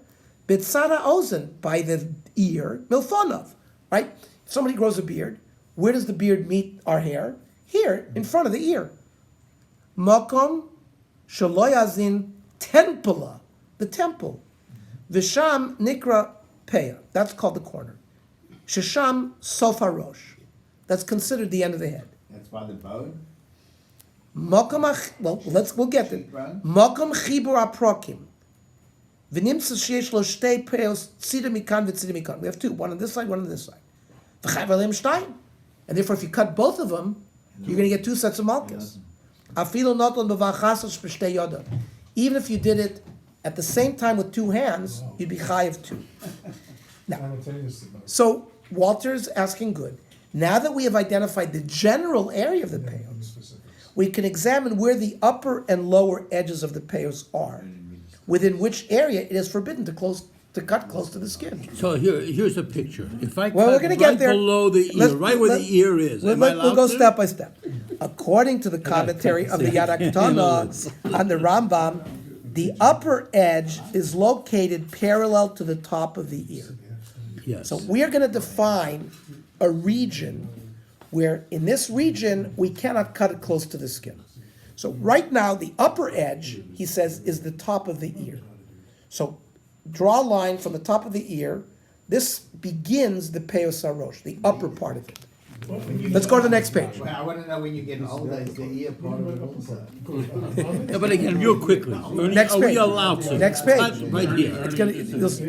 B'tzara ozen, by the ear. Milfonov. Right? If somebody grows a beard, where does the beard meet our hair? Here, in front of the ear. Mokum shaloyazin tempula. The temple. Visham nikra peya. That's called the corner. Shisham sof harosh. That's considered the end of the head. That's by the bone. We'll get there. Mokum chibur aprokim. V'nimtza sheyesh lo shtei peyos tzida mikan v'tzida mikan. We have two, one on this side, one on this side. V'chayv aleim shtayim. And therefore, if you cut both of them, You're gonna get two sets of malchus. Afilu noton b'vachasas b'shtei yoda. Even if you did it at the same time with two hands, you'd be chayiv two. Simultaneously. So Walter's asking good. Now that we have identified the general area of the payos, Specifics. we can examine where the upper and lower edges of the payos are, within which area it is forbidden to cut close to the skin. So here's a picture. If I Well, we're cut gonna right get there. below the ear, Let's- right where let- the ear is, am I We'll allowed go to? step by step. According to the commentary of the Yaraktana on the Rambam, the upper edge is located parallel to the top of the ear. Yes. So we are going to define a region where in this region we cannot cut it close to the skin. So right now the upper edge, he says, is the top of the ear. So draw a line from the top of the ear. This begins the Peos Arosh, the upper part of it. Let's go to the next page. Well, I wanna know when you get older, is the ear part of it also? Yeah, but again, real quickly, Next are we page. allowed to? Next page. Cut right here. It's gonna,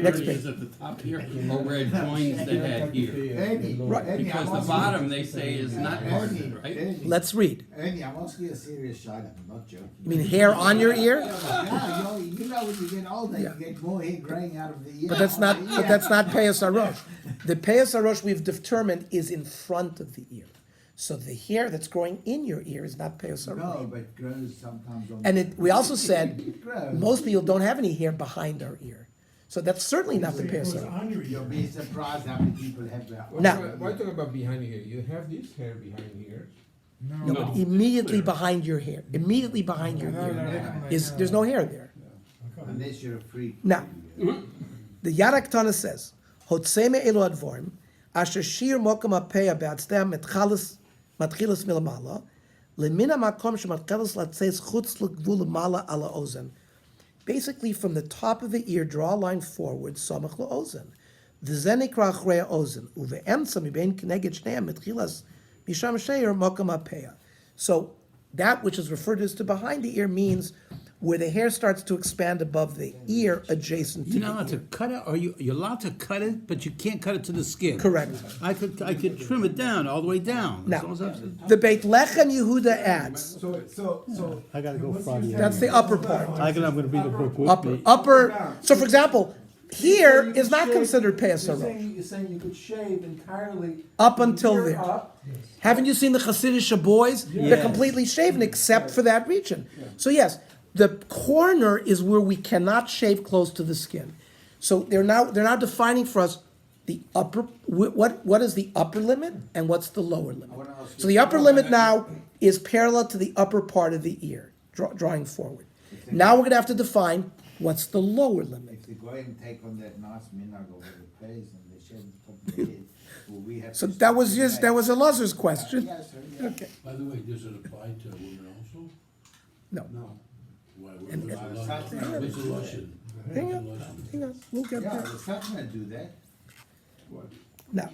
next page. Is at the top here, or where it joins the head here? Ernie, Ernie, Because I'm the asking- bottom, they say, is not part of Ernie, it, right? Ernie, Let's read. Ernie, I'm asking you a serious shot, I'm not joking. You mean hair on your ear? Yeah, you know when you get older, you get more hair growing out of the ear. But that's not Peos Arosh. The Peos Arosh we've determined is in front of the ear. So the hair that's growing in your ear is not Peos Arosh. No, but grows sometimes on. And we also said, It grows. most people don't have any hair behind our ear. So that's certainly not the Peos Arosh. On your You'll ear. be surprised how many people have that. Now- Why talk about behind here? You have this hair behind here. No, but immediately behind your hair, immediately behind your ear, there's no hair there. Unless you're a freak. Now, the Yaraktana says, Hotzeme elu advorim, asher shir mokum apeya be'atzdeam matchilas milamala, lemina makom shematchilas latzeis chutz l'gvul mala ala ozen. Basically, from the top of the ear, draw a line forward, samach la'ozen. V'zen nikra achrei ozen, uve'emtza mibein keneged shneim matchilas misham sheir mokum apeya. So, that which is referred to as to behind the ear means where the hair starts to expand above the ear adjacent to You're the not allowed to ear. cut it, or you're allowed to cut it, but you can't cut it to the skin. Correct. I could trim it down, all the way down. Now, As long as I'm- the Beit Lechem Yehuda adds, So. I gotta go what's Friday. your that's the upper part. I'm gonna bring the book with Upper, me. upper, so for example, here is not considered Peas You're Arosh, saying you could shave entirely. up until ear there. up. Haven't you seen the Hasidic boys? They're Yes. completely shaven except for that region. So yes, the corner is where we cannot shave close to the skin. So they're now defining for us the upper, what is the upper limit and what's the lower limit. So the upper limit now is parallel to the upper part of the ear, drawing forward. Now we're gonna have to define what's the lower limit. If they go and take on that nice minhag over the place and they shave the top of the head, will we have So to that was stop just, that was Elazar's question. Yes, sir, yeah. Okay, By the way, does it apply to women also? no, No. Why, And- what's the Lashon? hang on, we'll get Yeah, there. the Satmar do that. No,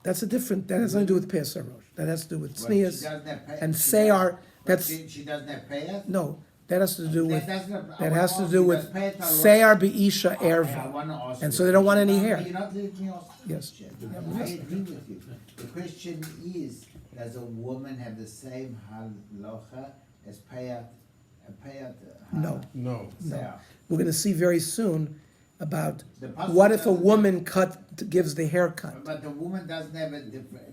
that's a different, that has nothing to do with Peas Arosh. That has to do with What, she Sneas doesn't have pay- and she Sayar, doesn't- that's, She doesn't have payas? no, that has to do with, That doesn't- I that wanna has to ask do you, with does Peter- Sayar Be'isha I Erva. wanna ask And you- so they don't want any No, hair. You're not letting me ask the Yes. question. I agree with you. The question is, does a woman have the same halacha as payat, No, No. Sayar? we're gonna see very soon about The pasuk what if a doesn't- woman gives the haircut. But the woman doesn't have a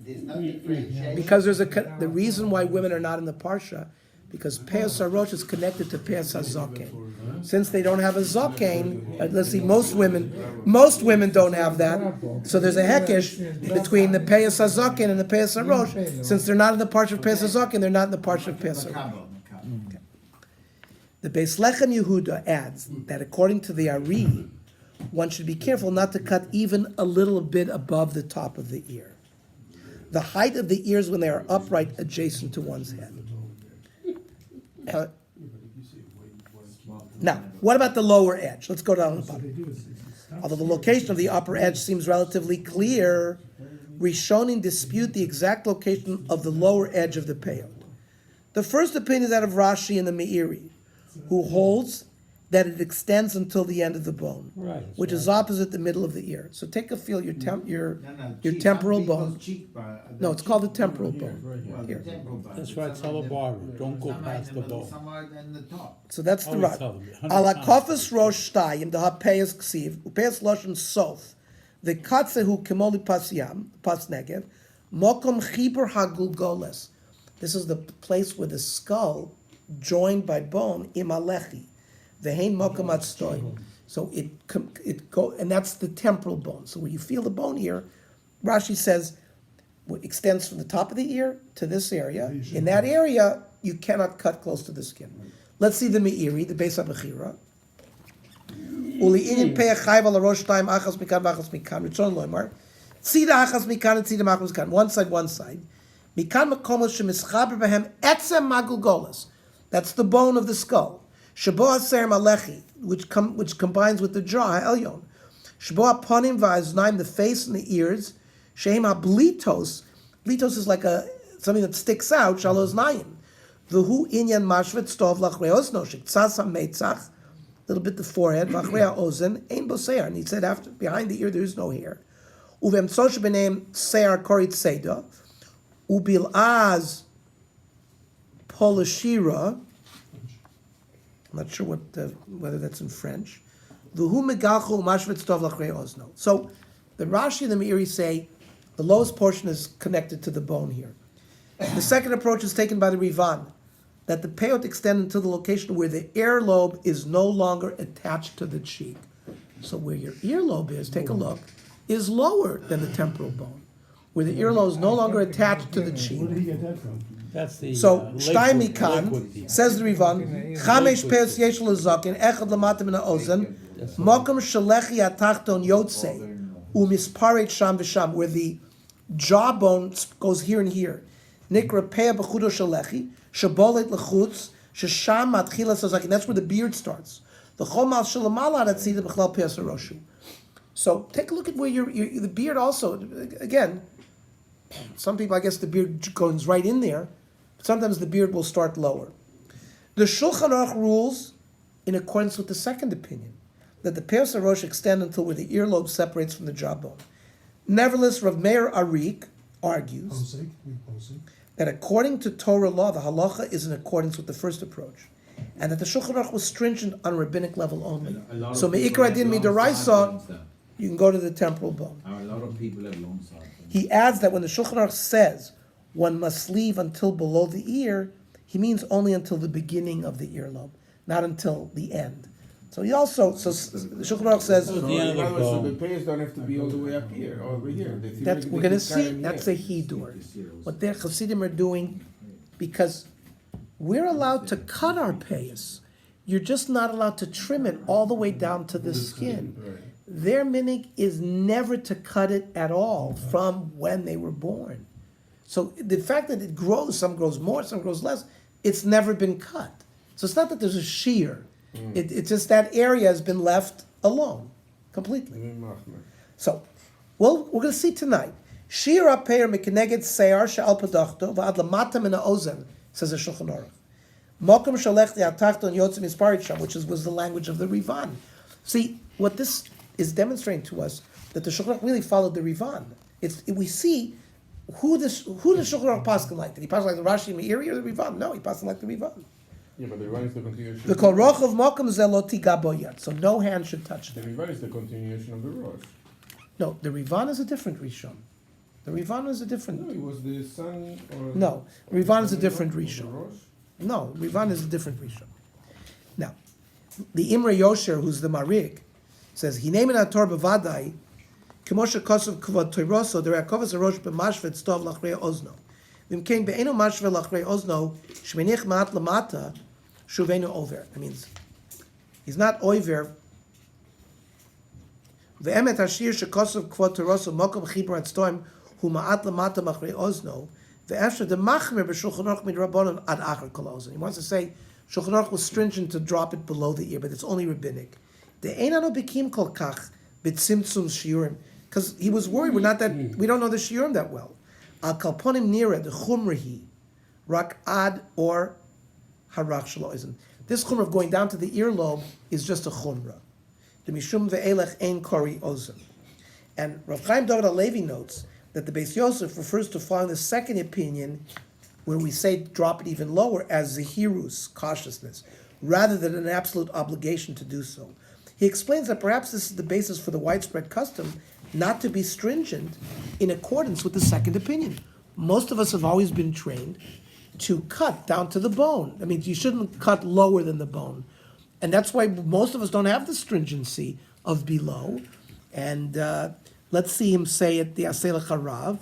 there's no differentiation. Because the reason why women are not in the Parsha, because Peas Arosh is connected to Peas HaZoken. Since they don't have a Zoken, let's see, most women don't have that. So there's a hekesh between the Peas HaZoken and the Peas Arosh. Since they're not in the Parsha of Peas HaZoken, they're not in the Parsha of Peas Arosh. Makabel. The Beis Lechem Yehuda adds that according to the Ari, one should be careful not to cut even a little bit above the top of the ear. The height of the ears when they are upright adjacent to one's head. Now, what about the lower edge? Let's go down to the bottom. Although the location of the upper edge seems relatively clear, Rishonim dispute the exact location of the lower edge of the peyot. The first opinion is that of Rashi and the Meiri, who holds that it extends until the end of the bone, Right, that's which is right. opposite the middle of the ear. So take a feel your No, your cheek- temporal some people's bone. No, it's called the temporal bone. Well, the Here. temporal bone. That's Some right, are tell in the the- barber, don't go some are in past the the middle, bone. some are in the top. So that's the Always right. tell them, 100 Ala times. kofis rosh shtayim the hapeyes ksiv upeyes loshen sof the katzehu kemoli pas yam pas negev mokom chiber hagulgoles. This is the place where the skull joined by bone imalechi vehein mokom atstoy. So it go, and that's the temporal bone. So when you feel the bone here, Rashi says it extends from the top of the ear to this area. In that area, you cannot cut close to the skin. Let's see the meiri, the Beis HaBechira. Uli'inin pe'ach chayv al rosh time achas mikan v'achas mikan. Ritzon loymar. Tzida achas mikan and tzida achas mikan. One side. Mikan makomos shemischaber behem etzem magulgolas. That's the bone of the skull. Shabo aser malechi, which combines with the jaw ha'elyon. Shabo aponim va'aznaim, the face and the ears. Shehem ha'blitos. Blitos is like something that sticks out. Shaloz nayim. V'hu inyan mashvet stov lachrei ozno shektzas ha'meitzach. Little bit the forehead. V'achrei ha'ozen ein bo seir. And he said after behind the ear there is no hair. Uvem tzoshe b'neim seir korit seda. Ubil'az polishira. I'm not sure whether that's in French. V'hu megalchu mashvet stov lachrei ozno. So the Rashi and the Meiri say the lowest portion is connected to the bone here. The second approach is taken by the Rivan, that the peyot extend into the location where the earlobe is no longer attached to the cheek. So where your earlobe is, take a look, is lower than the temporal bone. Where the earlobe is no longer attached to the cheek. Where did he get that from? That's the. So Lakewood- Shtay Lakewood Mikan people. says the Rivan, Chamesh Peos Yesh Lezakin Echad Lamatim in Ozen Mokum Shalechi Atachton Yotze Umisparet Sham V'Sham, where the jawbone goes here and here. Nikra Pea B'Chudo Shalechi Shabolet Lechutz Shesham Matchilas Hazakin. That's where the beard starts. The Chomal Shalamala Hatzida B'Chlal Peos Haroshu. So take a look at where the beard also, again, some people, I guess the beard goes right in there, but sometimes the beard will start lower. The Shulchan Aruch rules in accordance with the second opinion, that the Peos HaRosh extend until where the earlobe separates from the jawbone. Nevertheless, Rav Meir Arik argues that according to Torah law, the halacha is in accordance with the first approach, and that the Shulchan Aruch was stringent on rabbinic level only. So Me'ikra Din Midaraisa, you can go to the temporal bone. A lot of people have long sideburns. He adds that when the Shulchan Aruch says one must leave until below the ear, he means only until the beginning of the earlobe, not until the end. So he also, the Shulchan Aruch says, So the end of the So bone. the payers don't have to be all the way up here, over here. that's, we're going to see, that's a hidur. What their Chassidim are doing, because we're allowed to cut our payas. You're just not allowed to trim it all the way down to the skin. Their minig is never to cut it at all from when they were born. So the fact that it grows, some grows more, some grows less, it's never been cut. So it's not that there's a shear. It's just that area has been left alone, completely. So, well, we're going to see tonight. Shear apeir mekeneged seyar she'al padachto v'ad lamata min ha'ozen, says the Shulchan Aruch. Mokum shalech li'atachto yotzim isparit sham, which was the language of the Rivan. See, what this is demonstrating to us, that the Shulchan Aruch really followed the Rivan. We see who the Shulchan Aruch paskin like. Did he paskin like the Rashi Meiri or the Rivan? No, he paskin like the Rivan. Yeah, but the Rivan is the continuation. The kol rochav mokum zeloti gaboyat. So no hand should touch The them. Rivan is the continuation of the Rosh. No, the Rivan is a different Rishon. The Rivan is a No, different. it was the son or... No, Rivan is a different of the Rishon. Rosh. No, Rivan is a different Rishon. Now, the Imre Yosher, who's the Marik, says, Hinemin ator bevadai, k'moshe kosav kavod toiroso, der akovas arosh b'mashvet stov lachrei ozno. V'imkein be'eno mashvet lachrei ozno, shmenich ma'at lamata, shuvenu over. That means, he's not oiver. Ve'emet hashir shekosav kavod toiroso, mokom chibur at stoim, hu ma'at lamata machrei ozno, ve'after the machmer b'shulchan aruch midrabanan ad achar kol ozon. He wants to say, Shulchan Aruch was stringent to drop it below the ear, but it's only rabbinic. The einano bikim kol kach b'tzimtzum shiurim, because he was worried we don't know the shiurim that well. Al kalponim nira the chumrihi rak ad or harach shelo ozen. This chumrah of going down to the earlobe is just a chumrah. The mishum ve'elech ein kori ozen. And Rav Chaim David HaLevi notes that the Beis Yosef refers to following the second opinion, where we say drop it even lower, as zehirus, cautiousness, rather than an absolute obligation to do so. He explains that perhaps this is the basis for the widespread custom not to be stringent in accordance with the second opinion. Most of us have always been trained to cut down to the bone. I mean, you shouldn't cut lower than the bone. And that's why most of us don't have the stringency of below. And let's see him say it, the Aseh L'Charav,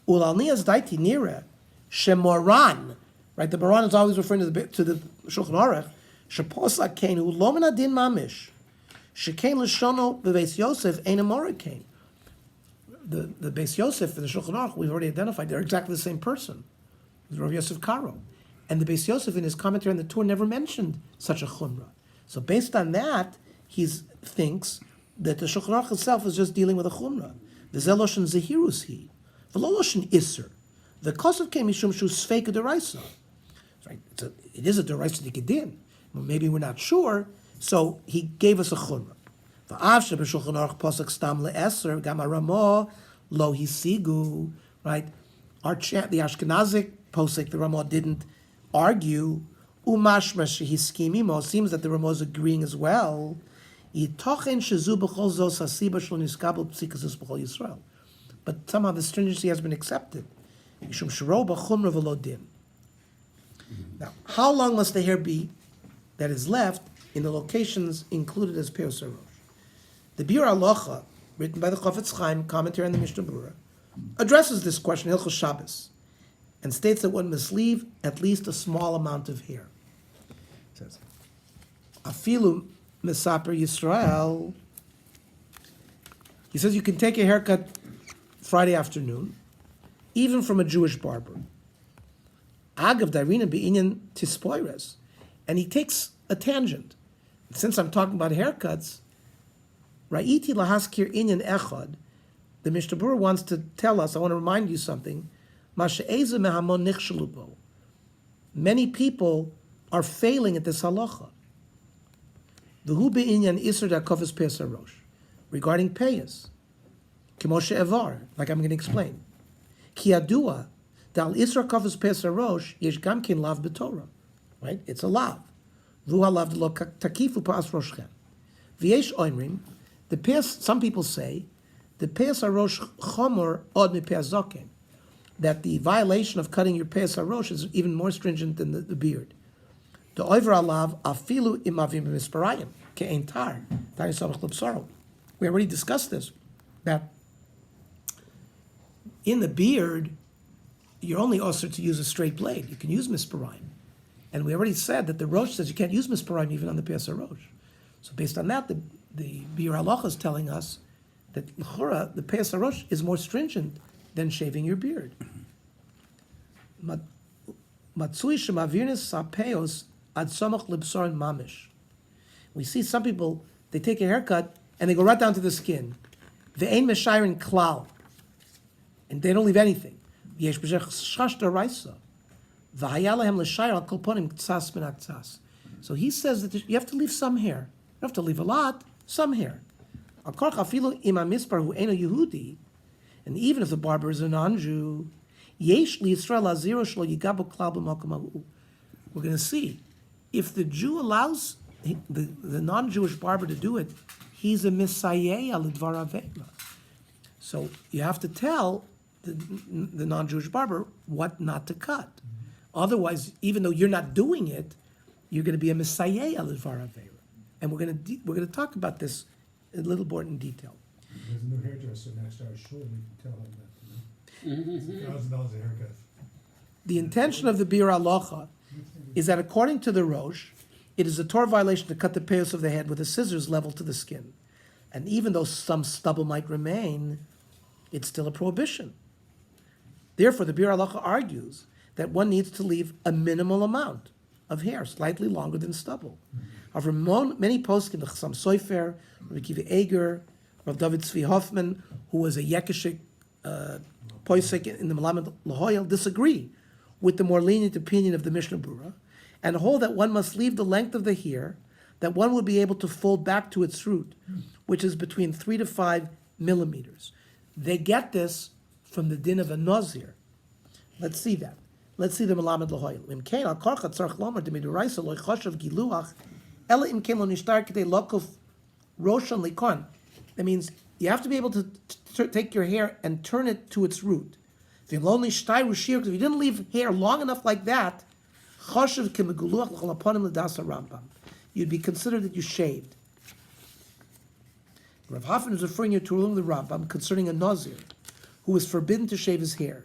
Ulalnias daiti nira, shemoran, right? The Moran is always referring to the Shulchan Aruch, sheposa kain, hu lo min adin mamish, shekain l'shono bebeis Yosef ein amora kain. The Beis Yosef and the Shulchan Aruch, we've already identified, they're exactly the same person. It's Rav Yosef Karo. And the Beis Yosef in his commentary on the Torah never mentioned such a chumrah. So based on that, he thinks that the Shulchan Aruch itself is just dealing with a chumrah. The zeloshen zehirus he, v'loloshen iser. The kosav came mishum shu sfeika deraisa. Right? It is a deraisa dikidin. Well, maybe we're not sure, so he gave us a chumrah. V'av sheb'Shulchan Aruch posek stam le'eser gam haramo lo hisigu. Right? The Ashkenazic posek, the Ramah didn't argue. Umashma shehiskimimo. Seems that the Ramah is agreeing as well. But somehow the stringency has been accepted. Now, how long must the hair be that is left in the locations included as Peos HaRosh? The Bir Halacha, written by the Chofetz Chaim, commentary on the Mishnah Berurah, addresses this question, Hilchos Shabbos, and states that one must leave at least a small amount of hair. It says, Afilu Mesaper Yisrael. He says you can take a haircut Friday afternoon, even from a Jewish barber. Agav Darina Be'inyan Tispoires. And he takes a tangent. Since I'm talking about haircuts, Ra'iti Lahaskir Inyan Echad, the Mishnah Berurah wants to tell us, I want to remind you something, Masha'eza Mehamon Nichshalubo. Many people are failing at this halacha. The hu be'inyan iser da'kofes peis harosh, regarding payas, k'moshe evar, like I'm going to explain. Ki adua da'al iser kofes peis harosh yesh gamkin lav b'torah, right? It's a lav. V'hu halav d'lo takifu pa'as roshchem. V'yesh oimrim, the peis. Some people say the peis harosh chomer od mi peis zoken, that the violation of cutting your peis harosh is even more stringent than the beard. The over alav afilu imavim b'misparayim ke'ein tar. We already discussed this, that in the beard, you're only also to use a straight blade. You can use misparayim. And we already said that the Rosh says you can't use misparayim even on the Peis HaRosh. So based on that, the Bir Halacha is telling us that l'chora, the Peis HaRosh is more stringent than shaving your beard. Matzui shemavirnis sapeos ad somach libsorin mamish. We see some people, they take a haircut and they go right down to the skin. Ve'ein meshayrin klal. And they don't leave anything. Yesh b'zeh chash d'oraisa. V'haya lehem l'shayr al kol ponim k'tzas min ha'k'tzas. So he says that you have to leave some hair. You don't have to leave a lot, some hair. Al korch afilu im ha'mispar hu eino Yehudi, and even if the barber is a non-Jew, yesh liYisrael aziro shlo yigabu klal b'makom ha'hu. We're going to see. If the Jew allows the non-Jewish barber to do it, he's a misayeh al dvar avela. So you have to tell the non-Jewish barber what not to cut. Otherwise, even though you're not doing it, you're going to be a misayeh al dvar avela. And we're going to talk about this a little more in detail. There's a new hairdresser next to our shul, we can tell him that, you know? It's $1,000 a haircut. The intention of the Bir Halacha is that according to the Rosh, it is a Torah violation to cut the payos of the head with the scissors level to the skin. And even though some stubble might remain, it's still a prohibition. Therefore, the Bir Halacha argues that one needs to leave a minimal amount of hair, slightly longer than stubble. However, many poskim, the Chassam Sofer, Rabbi Akiva Eger, Rav David Tzvi Hoffman, who was a Yekishik posek in the Melamed Lahoyel, disagree with the more lenient opinion of the Mishnah Berurah, and hold that one must leave the length of the hair that one would be able to fold back to its root, which is between 3 to 5 millimeters. They get this from the din of a nazir. Let's see that. Let's see the Melamed Lahoyl. Im kein al korcha tzarch lomer de miduraisa loy choshev giluach ela im kein lo nishtar k'dei lokuf roshan likon. That means you have to be able to take your hair and turn it to its root. If you didn't leave hair long enough like that, choshev k'meguluach l'chol aponim l'das Rambam, you'd be considered that you shaved. Rav Hoffman is referring you to ruling the Rambam concerning a nazir who is forbidden to shave his hair,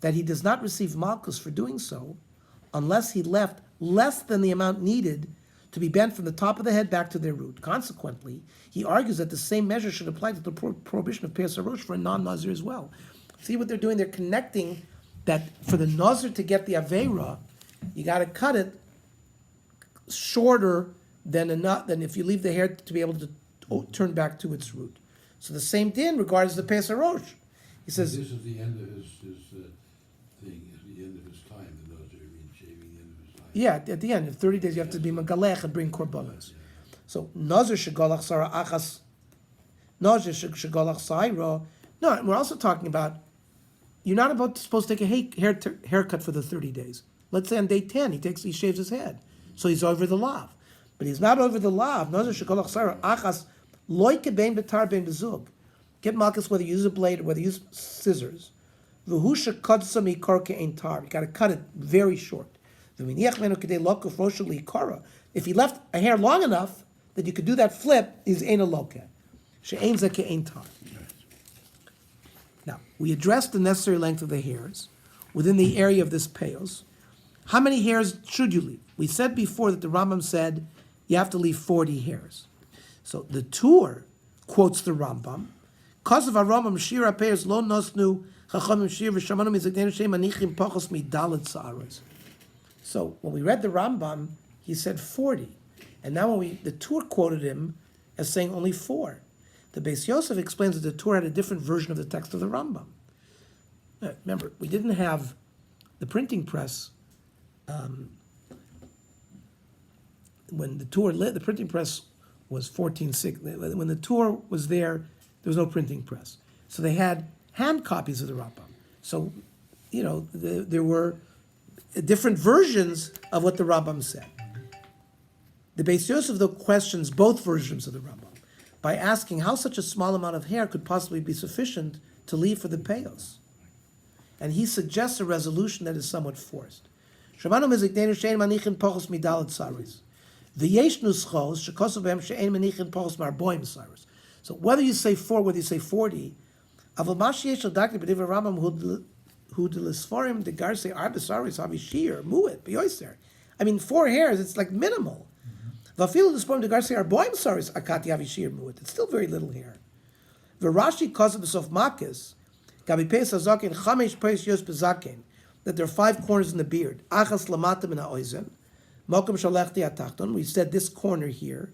that he does not receive malchus for doing so unless he left less than the amount needed to be bent from the top of the head back to their root. Consequently, he argues that the same measure should apply to the prohibition of Pesach Rosh for a non-nazir as well. See what they're doing? They're connecting that for the nazir to get the aveira, you got to cut it shorter than if you leave the hair to be able to turn back to its root. So the same din regards the Pesach Rosh. He says, this is the end of his thing, is the end of his time, the Nazir, shaving the end of his time. yeah, at the end, in 30 days, you have to be megalech and bring korbanos. So, nazir shegolach sara achas, nazir shegolach saira. No, we're also talking about, you're not supposed to take a haircut for the 30 days. Let's say on day 10, he shaves his head. So he's over the lav. But he's not over the lav. Nazir shegolach sara achas, loy kebein betar bein bezug. Get malchus whether you use a blade or whether you use scissors. V'husha kadsami karka ein tar. You got to cut it very short. If he left a hair long enough that you could do that flip, is ein aloka. She'ein zeke ein tar. Now we addressed the necessary length of the hairs within the area of this payos. How many hairs should you leave? We said before that the Rambam said you have to leave 40 hairs. So the Tur quotes the Rambam. Because of Aramam Shira payers lo nosnu chachamim shir v'shamanu mizagdenu shem anichim pachos midalad sa'aros. So when we read the Rambam, he said 40, and now when the Tur quoted him as saying only 4. The Beis Yosef explains that the Tur had a different version of the text of the Rambam. Remember, we didn't have the printing press. When the Tur lit, the printing press was 1460. When the Tur was there was no printing press. So they had hand copies of the Rambam. So, there were different versions of what the Rambam said. The Beis Yosef, though, questions both versions of the Rambam by asking how such a small amount of hair could possibly be sufficient to leave for the payos. And he suggests a resolution that is somewhat forced. Shemanu mizikdenu she'en manichin pochos midalad saris. V'yesh nuschos shekosu b'hem she'en manichin pochos marboim saris. So whether you say 4, whether you say 40, aval mashi yesh l'dakti b'divrei Rambam hu d'lisforim degarse arba saris havishir muet b'yoser. I mean, 4 hairs, it's like minimal. V'afilu d'lisforim degarse arboim saris akati havishir muet. It's still very little hair. V'Rashi calls it b'sof makis gabi peis hazaken chamesh peis yos bezaken, that there are 5 corners in the beard. Achas lamatim in ha'oizen mokum shalechti atachton. We said this corner here.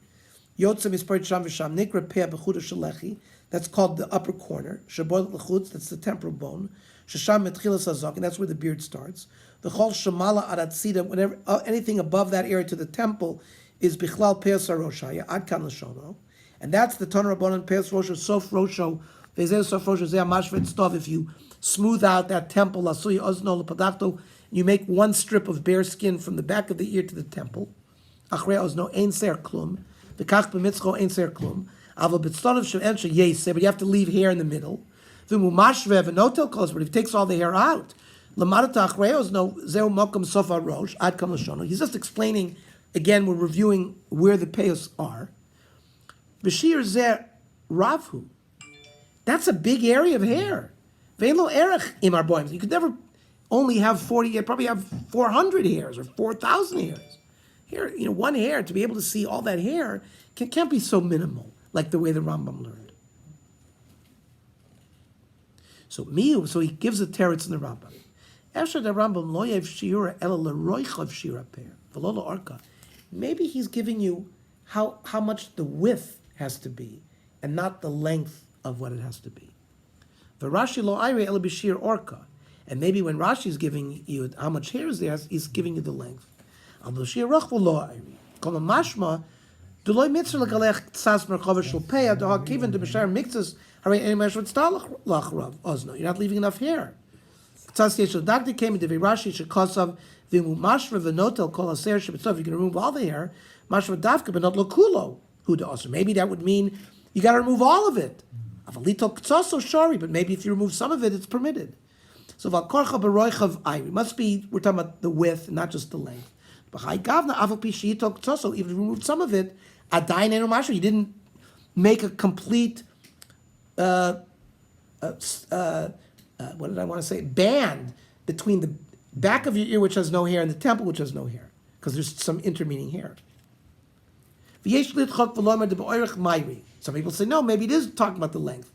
Yotzem isparit sham v'sham nikra peh b'chuda shalechi. That's called the upper corner. Shaboil l'chutz, that's the temporal bone. Shasham metchilas hazak, and that's where the beard starts. The chol shamala aratzida, whatever anything above that area to the temple is bichlal peos haroshaya ad kan l'shono, and that's the ton rabbanon peos rosho sof rosho vezeh sof rosho zeh mashvet stov. If you smooth out that temple lasuy ozno lepadakto, you make one strip of bare skin from the back of the ear to the temple. Achrei ozno ein ser klum. The kach b'mitzcho ein ser klum. Aval b'tztanav she'en she'yeseh, but you have to leave hair in the middle. V'mu mashvev and notel kos, but if he takes all the hair out, l'madata achrei ozno zeu mokum sofa rosh ad kam l'shono. He's just explaining, again, we're reviewing where the payos are. B'shir zeh ravhu. That's a big area of hair. Ve'lo erech im arboim. You could never only have 40, you'd probably have 400 hairs or 4,000 hairs. Here, one hair, to be able to see all that hair, can't be so minimal, like the way the Rambam learned. So he gives a teretz in the Rambam. After the Rambam, lo yev shiura ela l'roichav shira per, v'lo l'orka. Maybe he's giving you how much the width has to be, and not the length of what it has to be. V'Rashi lo ayre ela b'shir orka. And maybe when Rashi is giving you how much hair is there, he's giving you the length. Al Shir Roch Lo Iri. Kol Mashma, Deloy Mitzvah Legalech Tzas Merkava Shel Peah, Doha Kiven, De Bashar Mixes, Hare Any Meshvat Stalach Lachrav, Ozno. You're not leaving enough hair. Tzas Yeshel Dagdi came into Virashi, Shekosav, Vimu Mashra, Venotel, Kol Aser, Shebetzav, you can remove all the hair, Mashra Davka, but not Lokulo, Huda also. Maybe that would mean you got to remove all of it. Avalito Ktsoso Shari, but maybe if you remove some of it, it's permitted. So Valkorcha Baroichav Iri, must be, we're talking about the width, not just the length. B'chai Gavna Aval Pishito Ktsoso, even if you removed some of it, Adain Eno Mashra, you didn't make a complete, what did I want to say, band between the back of your ear, which has no hair, and the temple, which has no hair, because there's some intervening hair. Some people say, no, maybe it is talking about the length.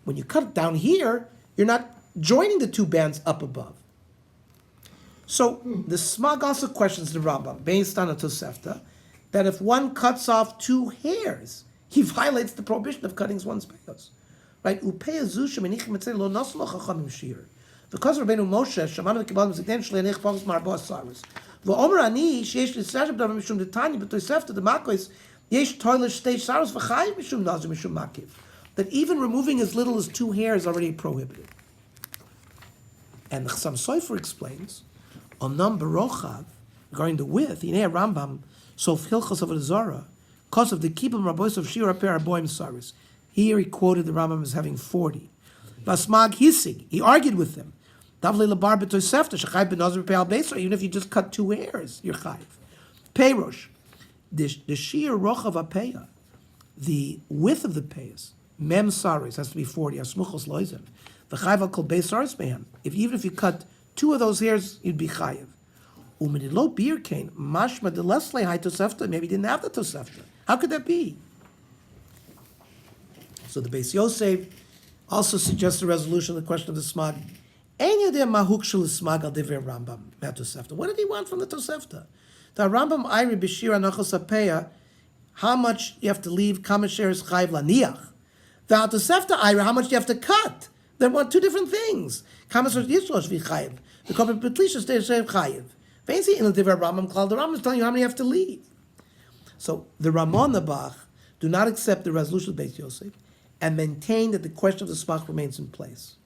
When you cut it down here, you're not joining the two bands up above. So the Smag also questions the Rambam, based on a Tosefta, that if one cuts off two hairs, he violates the prohibition of cutting one's payos. Right? Because Rabbeinu Moshe, Shamanu Kibbal Mizikden Shleich Focus Marbo Asaris. V'omer ani sheyesh l'sashab davar mishum detanya b'toisefta the makos yesh toilish stage saros v'chayim mishum nazir mishum makiv. That even removing as little as two hairs is already prohibited. And the Chassam Sofer explains, Omnam Barochav, regarding the width, Yinei Rambam, Sof Hilchos of Azara, because of the Kibbutz Rabbois of Shir Aper Arboim Saris. Here he quoted the Rambam as having 40. Vasmag Hisig, he argued with them. Even if you just cut two hairs, you're chayiv. Peirosh, the shir rochav apeya, the width of the payas, mem saris has to be 40. Asmuchos loizen. The chayiv al kol beis saris mehem. Even if you cut two of those hairs, you'd be chayiv. Umenilo bir kain mashma de leslei hay tosefta. Maybe he didn't have the tosefta. How could that be? So the Beis Yosef also suggests a resolution of the question of the smag. What did he want from the Tosefta? The Rambam Iri B'Shir Anachos Apeya, how much you have to leave, Kama Sheres Chayiv Laniach. The Tosefta Iri, how much you have to cut. They want two different things. Kama Sheres Yisrosh V'Chayiv. The Kopen Petlisha stays Chayiv. Fancy in the Divrei Rambam Klal, the Rambam is telling you how many you have to leave. So the Ramon the Bach do not accept the resolution of Beis Yosef and maintain that the question of the Smach remains in place.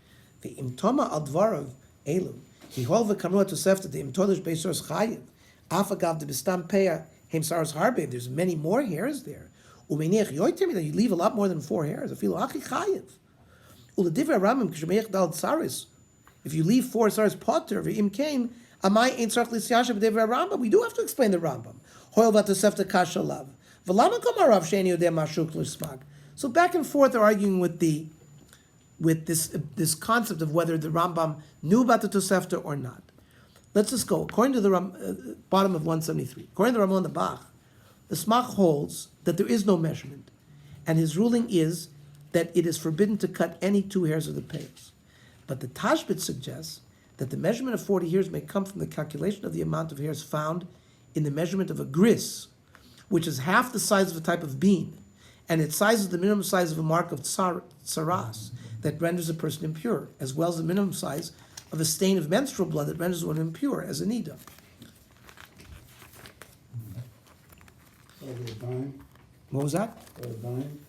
The imtoma al dvarav elu he hol v'kanua tosefta the imtolish beisors chayiv afagav the bistam peya hem saros harbe. There's many more hairs there. Umeniach yoytemi that you leave a lot more than 4 hairs. I feel achi chayiv. Uladivrei Rambam k'shemeiach dal saris. If you leave 4 saris potter v'im kain amai ein tzarich lisyashav b'divrei Rambam. We do have to explain the Rambam. Hol v'tosefta kasha lav v'lama komarav sheini yodeh mashuk l'smag. So back and forth they're arguing with this concept of whether the Rambam knew about the Tosefta or not. Let's just go. According to the bottom of 173, according to the Ramon the Bach, the Smach holds that there is no measurement, and his ruling is that it is forbidden to cut any 2 hairs of the payos. But the Tashbit suggests that the measurement of 40 hairs may come from the calculation of the amount of hairs found in the measurement of a gris, which is half the size of a type of bean, and its size is the minimum size of a mark of saras that renders a person impure, as well as the minimum size of a stain of menstrual blood that renders one impure, as a nida. Over the dime, What was that? or the dime,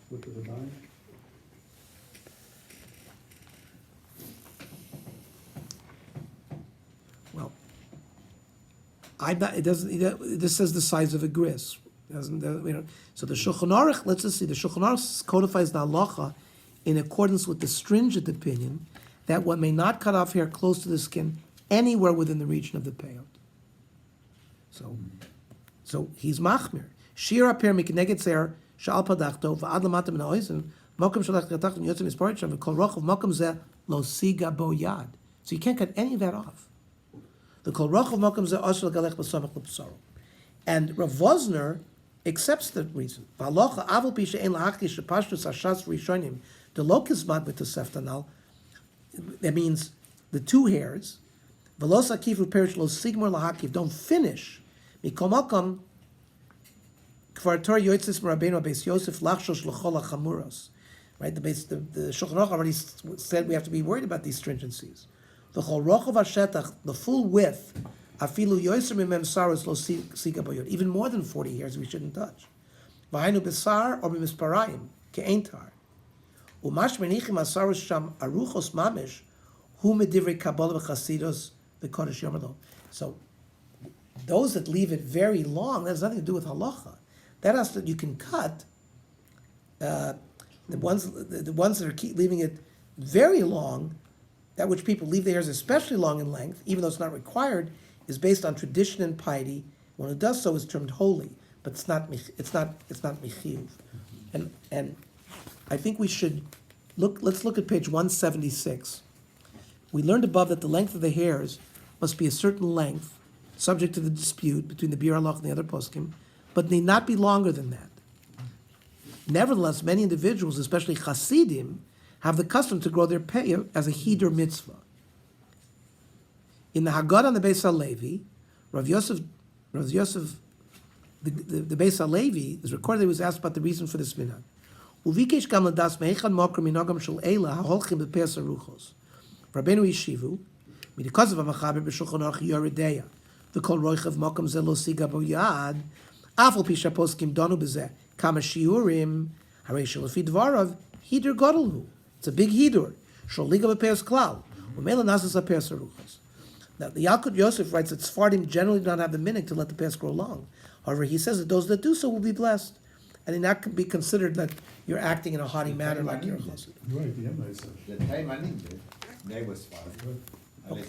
look at the dime. Well, it doesn't. This says the size of a gris. Doesn't so the Shulchan Aruch? Let's just see. The Shulchan Aruch codifies the halacha in accordance with the stringent opinion that one may not cut off hair close to the skin anywhere within the region of the peyot. So he's machmir. Shir aper mikneged ser shal padachto va'ad lamata min ha'oizen mokum shalach gatach and yotzim isparit shav kol rochav mokum zeh lo siga bo yad. So you can't cut any of that off. The kol rochav mokum zeh osher galech b'samach l'psaro. And Rav Vosner accepts the reason. V'alocha avol pi she'en lahakti shepashtus hashas rishonim the locus mat b'toseftanal. That means the 2 hairs. V'los akiv u'perish lo sigmor lahakiv. Don't finish. Mikol makom kvar Torah yotzis m'Rabbeinu Beis Yosef lachshosh l'chol hachamuros. Right. The Shulchan Aruch already said we have to be worried about these stringencies. The whole rochav hashetach, the full width, afilu yoser mimem saros lo sika boyot, even more than 40 hairs we shouldn't touch. V'hainu besar or b'misparayim, ke'entar. Umash menichim asaros sham aruchos mamish, hu medivrei kabbalah v'chasidus v'kodesh yomerlo. So, those that leave it very long, that has nothing to do with halacha. That has to, you can cut, the ones that are leaving it very long, that which people leave the hairs especially long in length, even though it's not required, is based on tradition and piety. When it does so, it's termed holy, but it's not mechiyuv. And I think we should let's look at page 176. We learned above that the length of the hairs must be a certain length, subject to the dispute between the Biur Halacha and the other poskim, but need not be longer than that. Nevertheless, many individuals, especially Hasidim, have the custom to grow their peyah as a hidur mitzvah. In the Haggadah on the Beis HaLevi, Rav Yosef, the Beis HaLevi, is recorded that he was asked about the reason for this minhag. Uvikesh gam ladas meichan mokr minogam shel eila haholchim b'peyas aruchos. Rabbeinu Yeshivu, midikazav ha'machaber b'shulchan aruch yoredeya, v'kol roichav mokam ze lo siga bo yad, afal pi shaposkim donu b'zeh, kama shiurim, harei shelafi dvarav, hidur godolhu. It's a big hidur. Shol liga b'peyas klal, u'mela nasas ha'peyas aruchos. Now, the Yalkut Yosef writes that Sfardim generally do not have the minhag to let the peyas grow long. However, he says that those that do so will be blessed. And it not be considered that you're acting in a haughty manner like you're a chassid. Right, the Emma says. The time I needed, they was fine.